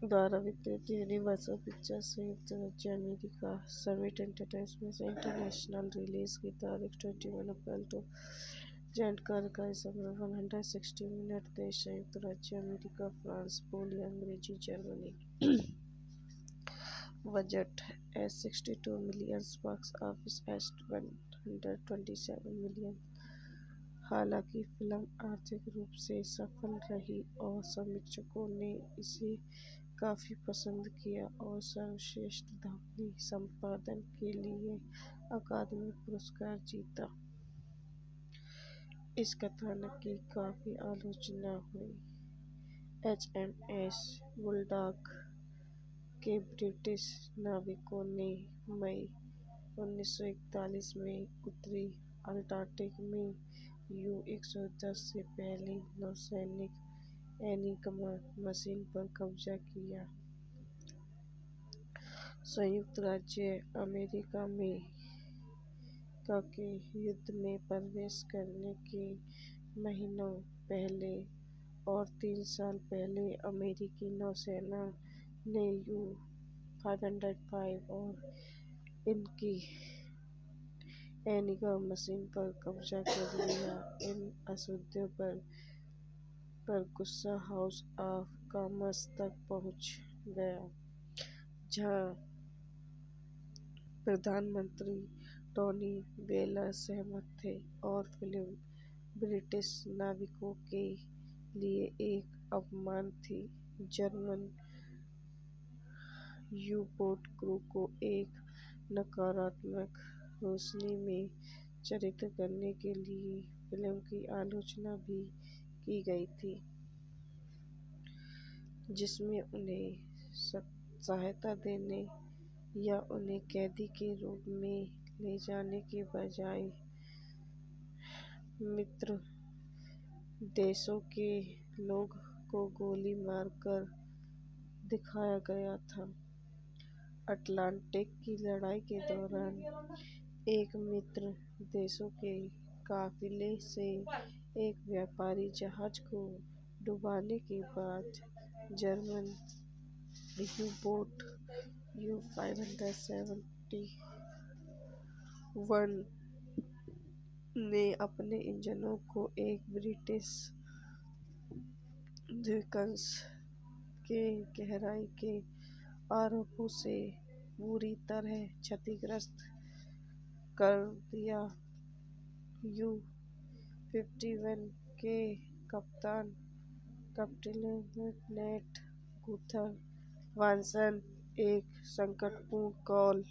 द्वारा वितरित, यूनिवर्सल पिक्चर्स संयुक्त राज्य America, summit entertainment International. Release की तारीख 21 अप्रैल 2000। का समय 160 मिनट। देश संयुक्त राज्य अमेरिका, फ्रांस, पोलैंड, अंग्रेजी, Germany. Budget $62 million, box office $127 million. हालांकि फिल्म आर्थिक रूप से सफल रही और समीक्षकों ने इसे काफी पसंद किया और सर्वश्रेष्ठ ध्वनि संपादन के लिए अकादमी पुरस्कार जीता। इस कथानक की काफी आलोचना हुई। HMS बुलडॉग के ब्रिटिश नाविकों ने मई 1941 में उत्तरी अंटार्कटिक में U-110 से पहली नौसैनिक एनिग्मा मशीन पर कब्जा किया। संयुक्त राज्य अमेरिका में के युद्ध में प्रवेश करने के महीनों पहले और 3 साल पहले अमेरिकी नौसेना ने U-505 और इनकी एनिग्मा मशीन पर कब्जा कर लिया। इन असूद्यों पर गुस्सा हाउस ऑफ कॉमन्स तक पहुंच गया, जहां प्रधानमंत्री टोनी ब्लेयर सहमत थे और फिल्म ब्रिटिश नाविकों के लिए एक अपमान थी। जर्मन यू-बोट क्रू को एक नकारात्मक रोशनी में चित्रित करने के लिए फिल्म की आलोचना भी की गई थी, जिसमें उन्हें सहायता देने या उन्हें कैदी के रूप में ले जाने के बजाय मित्र देशों के लोगों को गोली मारकर दिखाया गया था। अटलांटिक की लड़ाई के दौरान एक मित्र देशों के काफिले से एक व्यापारी जहाज को डुबाने के बाद जर्मन यू-बोट U-571 ने अपने इंजनों को एक ब्रिटिश द्वीपकंस के गहराई के आरोपों से बुरी तरह क्षतिग्रस्त कर दिया। U-51 के कप्तान लेफ्टिनेंट गुथर वानसन एक संकटपूर्ण कॉल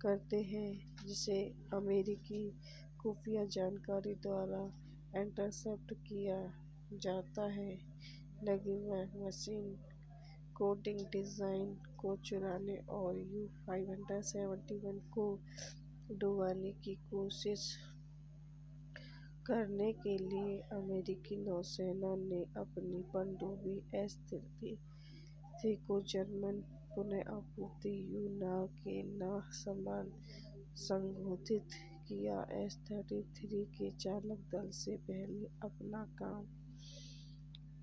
करते हैं, जिसे अमेरिकी खुफिया जानकारी द्वारा इंटरसेप्ट किया जाता है। एनिग्मा मशीन कोडिंग डिजाइन को चुराने और U-571 को डुबाने की कोशिश करने के लिए अमेरिकी नौसेना ने अपनी पनडुब्बी S-33 को जर्मन पुनः आपूर्ति U-नाव के समान संशोधित किया। S-33 के चालक दल से पहले अपना काम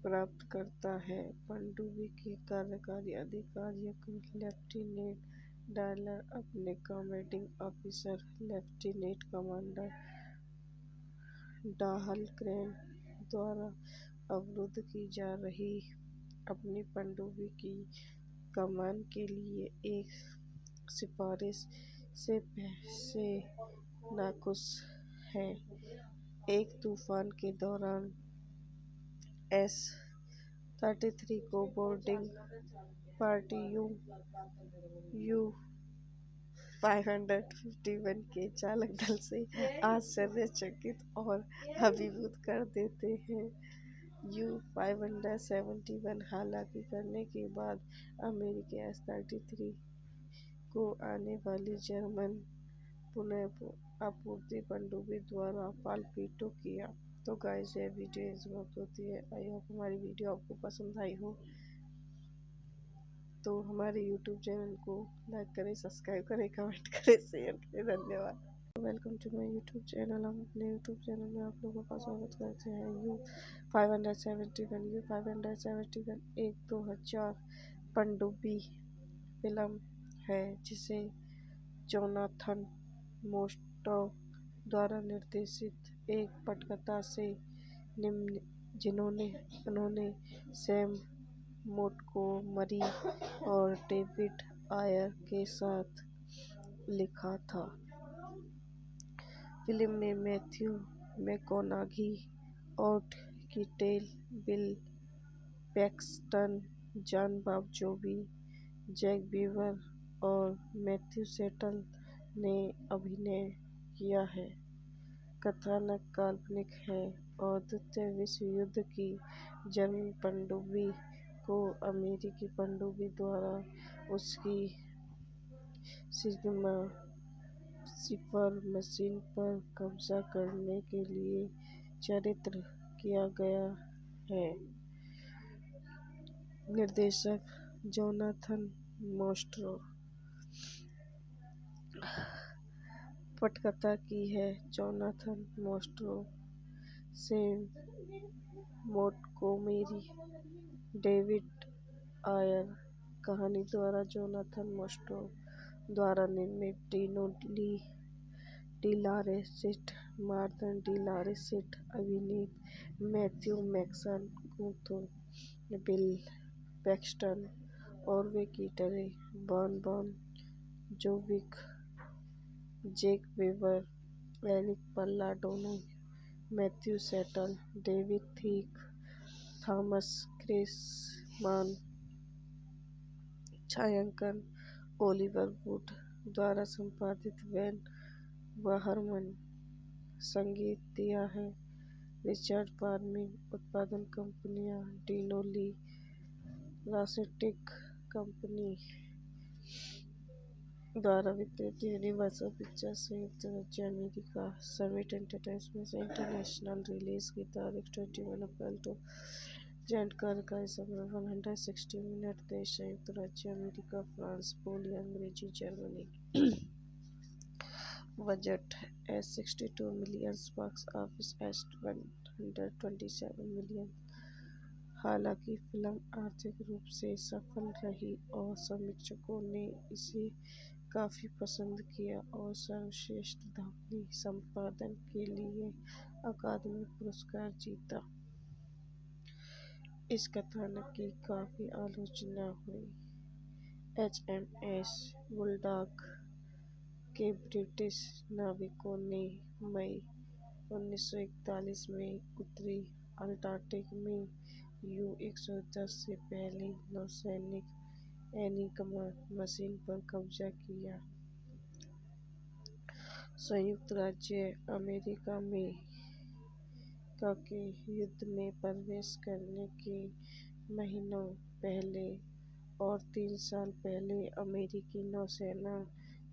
प्राप्त करता है। पनडुब्बी के कार्यकारी अधिकारियों को लेफ्टिनेंट डायलर अपने कमांडिंग ऑफिसर लेफ्टिनेंट कमांडर डाहलग्रेन द्वारा अवरुद्ध की जा रही अपनी पनडुब्बी की कमान के लिए एक सिफारिश से पैसे नाखुश हैं। एक तूफान के दौरान S-33 को बोर्डिंग पार्टी U-551 के चालक दल से आश्चर्यचकित और अभिभूत कर देते हैं। U-571 हालांकि करने के बाद अमेरिकी S-33 को आने वाली जर्मन पुनः आपूर्ति पनडुब्बी द्वारा पालपीटो किया। तो गाइस, ये वीडियो यहीं समाप्त होती है। आई होप हमारी वीडियो आपको पसंद आई हो। तो हमारे यूट्यूब चैनल को लाइक करें, सब्सक्राइब करें, कमेंट करें, शेयर करें। धन्यवाद। Welcome to my YouTube channel. हम अपने यूट्यूब चैनल में आप लोगों का स्वागत करते हैं। U-571 एक 2000 पनडुब्बी फिल्म है जिसे जोनाथन मोस्टो द्वारा निर्देशित एक पटकथा से उन्होंने सैम मोंटगोमरी और डेविड आयर के साथ लिखा था। फिल्म में मैथ्यू मैककॉनॉगी, ओट Keitel, Bill Paxton, Jon Bon Jovi, Jake Weber और मैथ्यू सेटल ने अभिनय किया है। कथानक काल्पनिक है और द्वितीय विश्व युद्ध की जर्मन पनडुब्बी को अमेरिकी पनडुब्बी द्वारा उसकी सिपर मशीन पर कब्जा करने के लिए चित्रित किया गया है। निर्देशक जोनाथन मोस्टो। पटकथा की है Jonathan Mostow, Sam Montgomery, David Ayer. कहानी द्वारा जोनाथन मोस्टो द्वारा निर्मित Dino De Laurentiis, Martha De Laurentiis अभिनीत Matthew McConaughey, Bill Paxton, Harvey Keitel, Bon Jovi, Jake Weber, Eric Palladino, Matthew Settle, David थीक, थॉमस क्रेसमान। छायांकन Oliver would द्वारा संपादित van बहरमन। संगीत दिया है रिचर्ड फार्मिंग। उत्पादन कंपनियां डिनो ली लारेसिट कंपनी द्वारा वितरित यूनिवर्सल पिक्चर्स, संयुक्त राज्य अमेरिका। सर्विट एंटरटेनमेंट इंटरनेशनल। रिलीज की तारीख 21 अप्रैल 2000। कार्यकाल समय 160 मिनट। देश संयुक्त राज्य अमेरिका, फ्रांस, पोलैंड, अंग्रेजी, Germany. Budget $62 million, box office $127 million. हालांकि फिल्म आर्थिक रूप से सफल रही और समीक्षकों ने इसे काफी पसंद किया और सर्वश्रेष्ठ ध्वनि संपादन के लिए अकादमी पुरस्कार जीता। इस कथानक की काफी आलोचना हुई। HMS बुलडॉग के ब्रिटिश नाविकों ने मई 1941 में उत्तरी अटलांटिक में U-110 से पहली नौसैनिक एनिग्मा मशीन पर कब्जा किया। संयुक्त राज्य अमेरिका में के युद्ध में प्रवेश करने के महीनों पहले और 3 साल पहले अमेरिकी नौसेना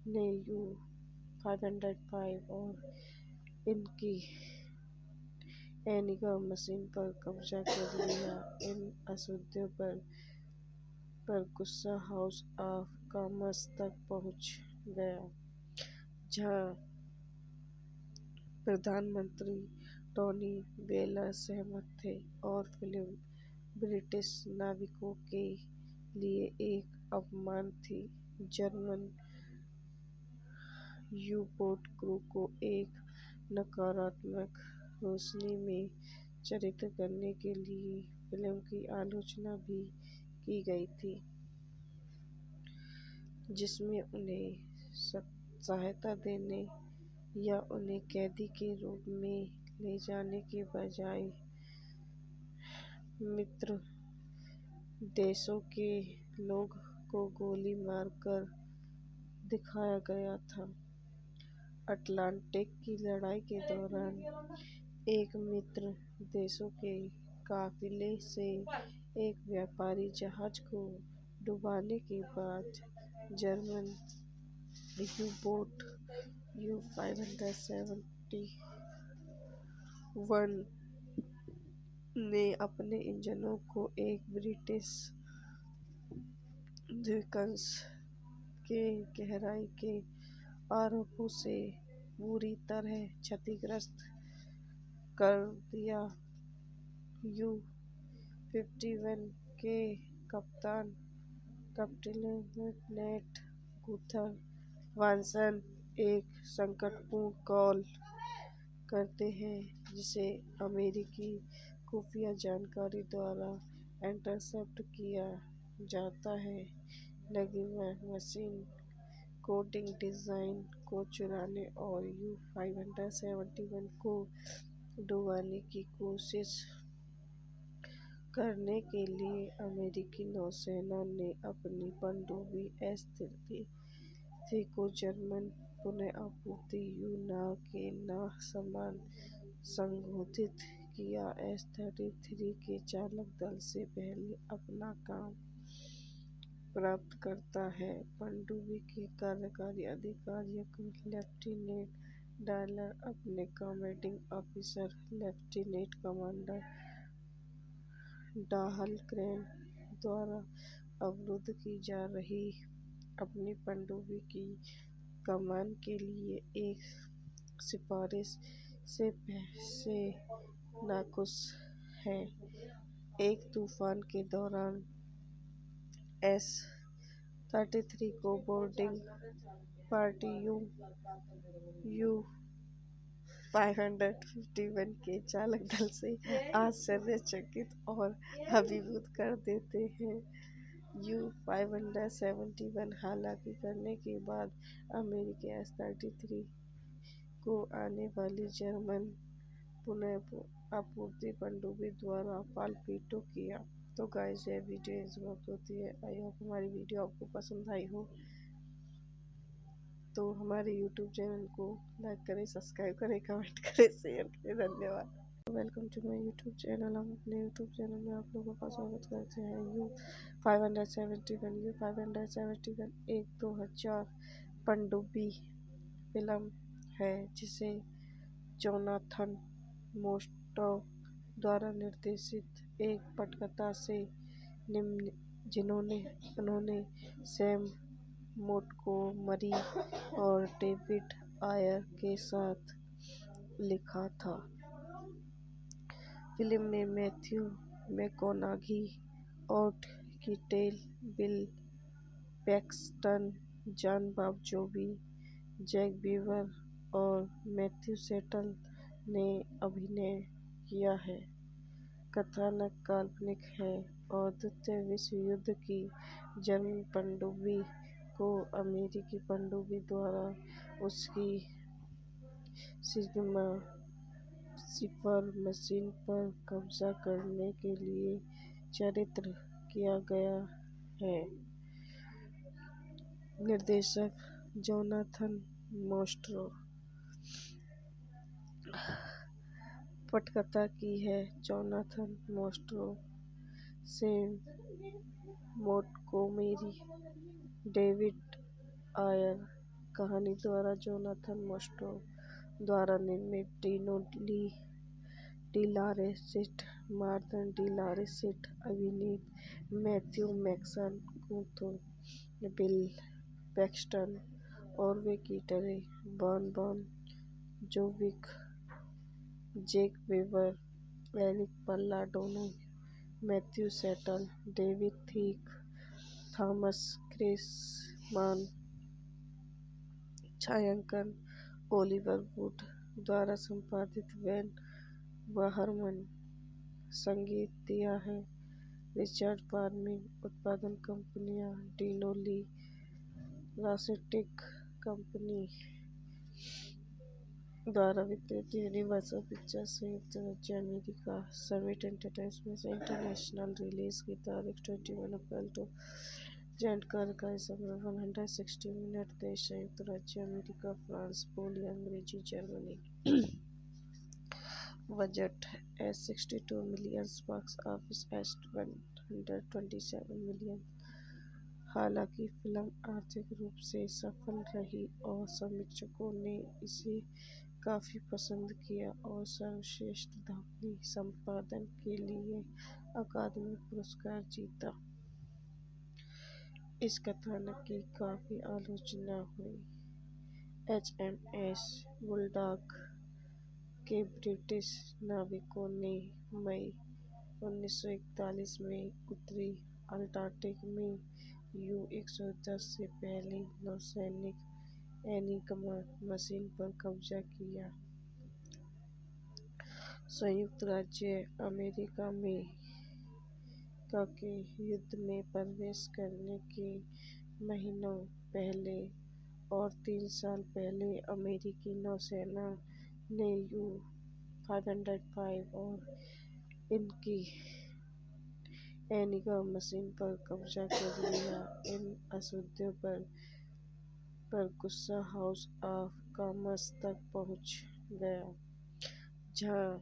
ने U-505 और इनकी एनिग्मा मशीन पर कब्जा कर लिया। इन असूद्यों पर गुस्सा हाउस ऑफ कॉमन्स तक पहुंच गया, जहां प्रधानमंत्री टोनी ब्लेयर सहमत थे और फिल्म ब्रिटिश नाविकों के लिए एक अपमान थी। जर्मन यू-बोट क्रू को एक नकारात्मक रोशनी में चित्रित करने के लिए फिल्म की आलोचना भी की गई थी। जिसमें उन्हें सहायता देने या उन्हें कैदी के रूप में ले जाने के बजाय मित्र देशों के लोग को गोली मारकर दिखाया गया था। अटलांटिक की लड़ाई के दौरान एक मित्र देशों के काफिले से एक व्यापारी जहाज को डुबाने के बाद जर्मन यू-बोट U-571 ने अपने इंजनों को एक ब्रिटिश द्वीपकंस के गहराई के आरोपों से बुरी तरह क्षतिग्रस्त कर दिया। U-51 के कप्तान लेफ्टिनेंट गुथर वानसन एक संकटपूर्ण कॉल करते हैं जिसे अमेरिकी खुफिया जानकारी द्वारा इंटरसेप्ट किया जाता है, लगी मशीन कोडिंग डिज़ाइन को चुराने और U-571 को डुबाने की कोशिश करने के लिए अमेरिकी नौसेना ने अपनी पनडुब्बी S-33 को जर्मन पुनः आपूर्ति U-नाव के समान संशोधित किया। S-33 के चालक दल से पहले अपना काम प्राप्त करता है। पनडुब्बी के कार्यकारी अधिकारियों को लेफ्टिनेंट डायलर अपने कमांडिंग ऑफिसर लेफ्टिनेंट कमांडर डाहलग्रेन द्वारा अवरुद्ध की जा रही अपनी पनडुब्बी की कमान के लिए एक सिफारिश से नाखुश हैं। एक तूफान के दौरान S-33 को बोर्डिंग पार्टी U-551 के चालक दल से आश्चर्यचकित और अभिभूत कर देते हैं। U-571 हालांकि करने के बाद अमेरिकी S-33 को आने वाली जर्मन पुनः आपूर्ति पनडुब्बी द्वारा पालपीटो किया। तो गाइस, ये वीडियो इस वक्त होती है। आई होप हमारी वीडियो आपको पसंद आई हो। तो हमारे YouTube चैनल को लाइक करें, सब्सक्राइब करें, कमेंट करें, शेयर करें। धन्यवाद। Welcome to my YouTube channel. हम अपने YouTube चैनल में आप लोगों का स्वागत करते हैं। U-571 एक 2000 पनडुब्बी फिल्म है जिसे जोनाथन मोस्टो द्वारा निर्देशित एक पटकथा से उन्होंने सैम मोंटगोमरी और डेविड आयर के साथ लिखा था। फिल्म में मैथ्यू मैककॉनॉगी, ओट Keitel, Bill Paxton, Jon Bon Jovi, Jake Weber और मैथ्यू सेटल ने अभिनय किया है। कथानक काल्पनिक है और द्वितीय विश्व युद्ध की जर्मन पनडुब्बी को अमेरिकी पनडुब्बी द्वारा उसकी सिपर मशीन पर कब्जा करने के लिए चित्रित किया गया है। निर्देशक जोनाथन मोस्टो। पटकथा की है Jonathan Mostow, Sam Montgomery, David Ayer. कहानी द्वारा जोनाथन मोस्टो द्वारा निर्मित Dino De Laurentiis, Martha De Laurentiis अभिनीत Matthew McConaughey, Bill Paxton, Harvey Keitel, Bon Jovi, Jake Weber, Eric Palladino, Matthew Settle, David थीक, थॉमस क्रेसमान। छायांकन Oliver would द्वारा संपादित when वाहरमन। संगीत दिया है रिचर्ड पार्मिन। उत्पादन कंपनियां डिनो ली लॉसिटिक कंपनी द्वारा वितरित यूनिवर्सल पिक्चर्स संयुक्त राज्य America summit entertainment International release की तारीख 21 अप्रैल टू जानकारी का समय 160 मिनट देश संयुक्त राज्य अमेरिका फ्रांस पोलैंड अंग्रेजी Germany budget $62 million box office $127 million. हालांकि फिल्म आर्थिक रूप से सफल रही और समीक्षकों ने इसे काफ़ी पसंद किया और सर्वश्रेष्ठ ध्वनि संपादन के लिए अकादमी पुरस्कार जीता। इस कथानक की काफ़ी आलोचना हुई। HMS बुलडॉग के ब्रिटिश नाविकों ने मई 1941 में उत्तरी अटलांटिक में U-110 से पहली नौसैनिक एनिग्मा मशीन पर कब्जा किया। संयुक्त राज्य अमेरिका में के युद्ध में प्रवेश करने के महीनों पहले और 3 साल पहले अमेरिकी नौसेना ने U-505 और इनकी एनिग्मा मशीन पर कब्जा कर लिया। इन असूदों पर गुस्सा हाउस ऑफ कॉमन्स तक पहुंच गया, जहां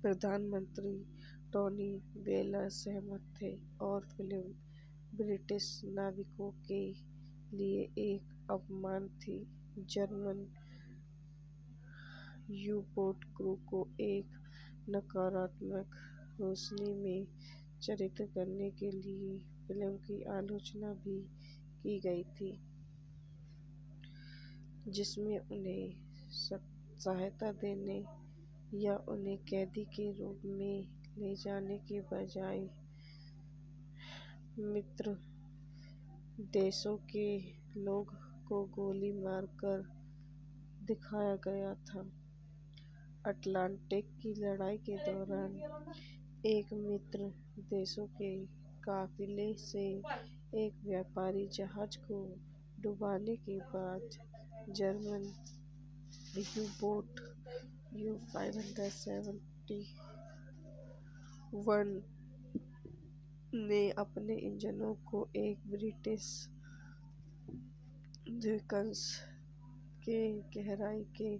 प्रधानमंत्री टोनी ब्लेयर सहमत थे और फिल्म ब्रिटिश नाविकों के लिए एक अपमान थी। जर्मन यू-बोट क्रू को एक नकारात्मक रोशनी में चित्रित करने के लिए फिल्म की आलोचना भी की गई थी, जिसमें उन्हें सहायता देने या उन्हें कैदी के रूप में ले जाने के बजाय मित्र देशों के लोगों को गोली मारकर दिखाया गया था। अटलांटिक की लड़ाई के दौरान एक मित्र देशों के काफिले से एक व्यापारी जहाज को डुबाने के बाद जर्मन यू-बोट U-571 ने अपने इंजनों को एक ब्रिटिश द्वीपकंस के गहराई के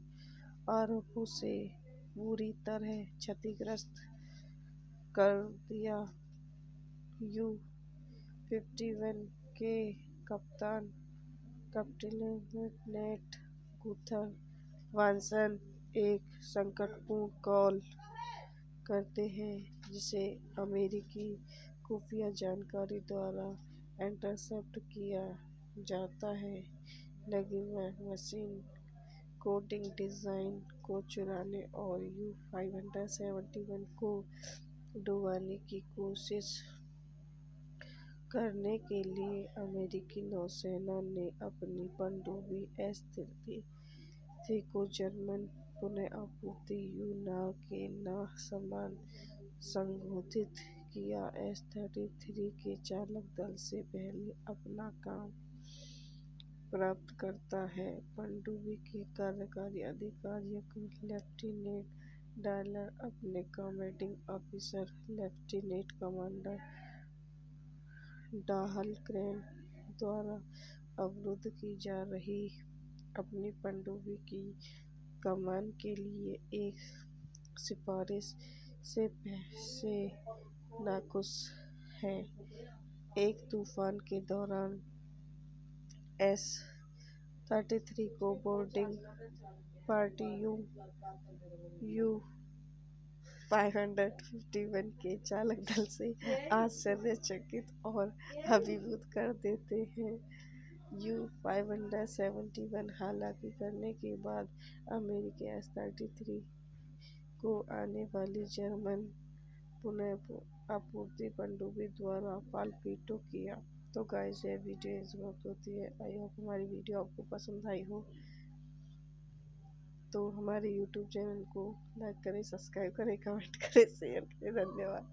आरोपों से बुरी तरह क्षतिग्रस्त कर दिया। U-51 के कप्तान लेफ्टिनेंट गुथर वानसन एक संकटपूर्ण कॉल करते हैं, जिसे अमेरिकी खुफिया जानकारी द्वारा इंटरसेप्ट किया जाता है। एनिग्मा मशीन कोडिंग डिज़ाइन को चुराने और U-571 को डुबाने की कोशिश करने के लिए अमेरिकी नौसेना ने अपनी पनडुब्बी S-33 को जर्मन पुनः आपूर्ति U-नाव के समान संशोधित किया। S-33 के चालक दल से पहले अपना काम प्राप्त करता है। पनडुब्बी के कार्यकारी अधिकारियों को लेफ्टिनेंट डायलर अपने कमांडिंग ऑफिसर लेफ्टिनेंट कमांडर डाहलग्रेन द्वारा अवरुद्ध की जा रही अपनी पनडुब्बी की कमान के लिए एक सिफारिश से नाखुश हैं। एक तूफान के दौरान S-33 को बोर्डिंग पार्टी U-551 के चालक दल से आश्चर्यचकित और अभिभूत कर देते हैं। U-571 हालांकि करने के बाद अमेरिकी S-33 को आने वाली जर्मन पुनः आपूर्ति पनडुब्बी द्वारा टॉर्पीडो किया। तो गाइस, ये वीडियो समाप्त होती है। आई होप हमारी वीडियो आपको पसंद आई हो। तो हमारे YouTube चैनल को लाइक करें, सब्सक्राइब करें, कमेंट करें, शेयर करें। धन्यवाद।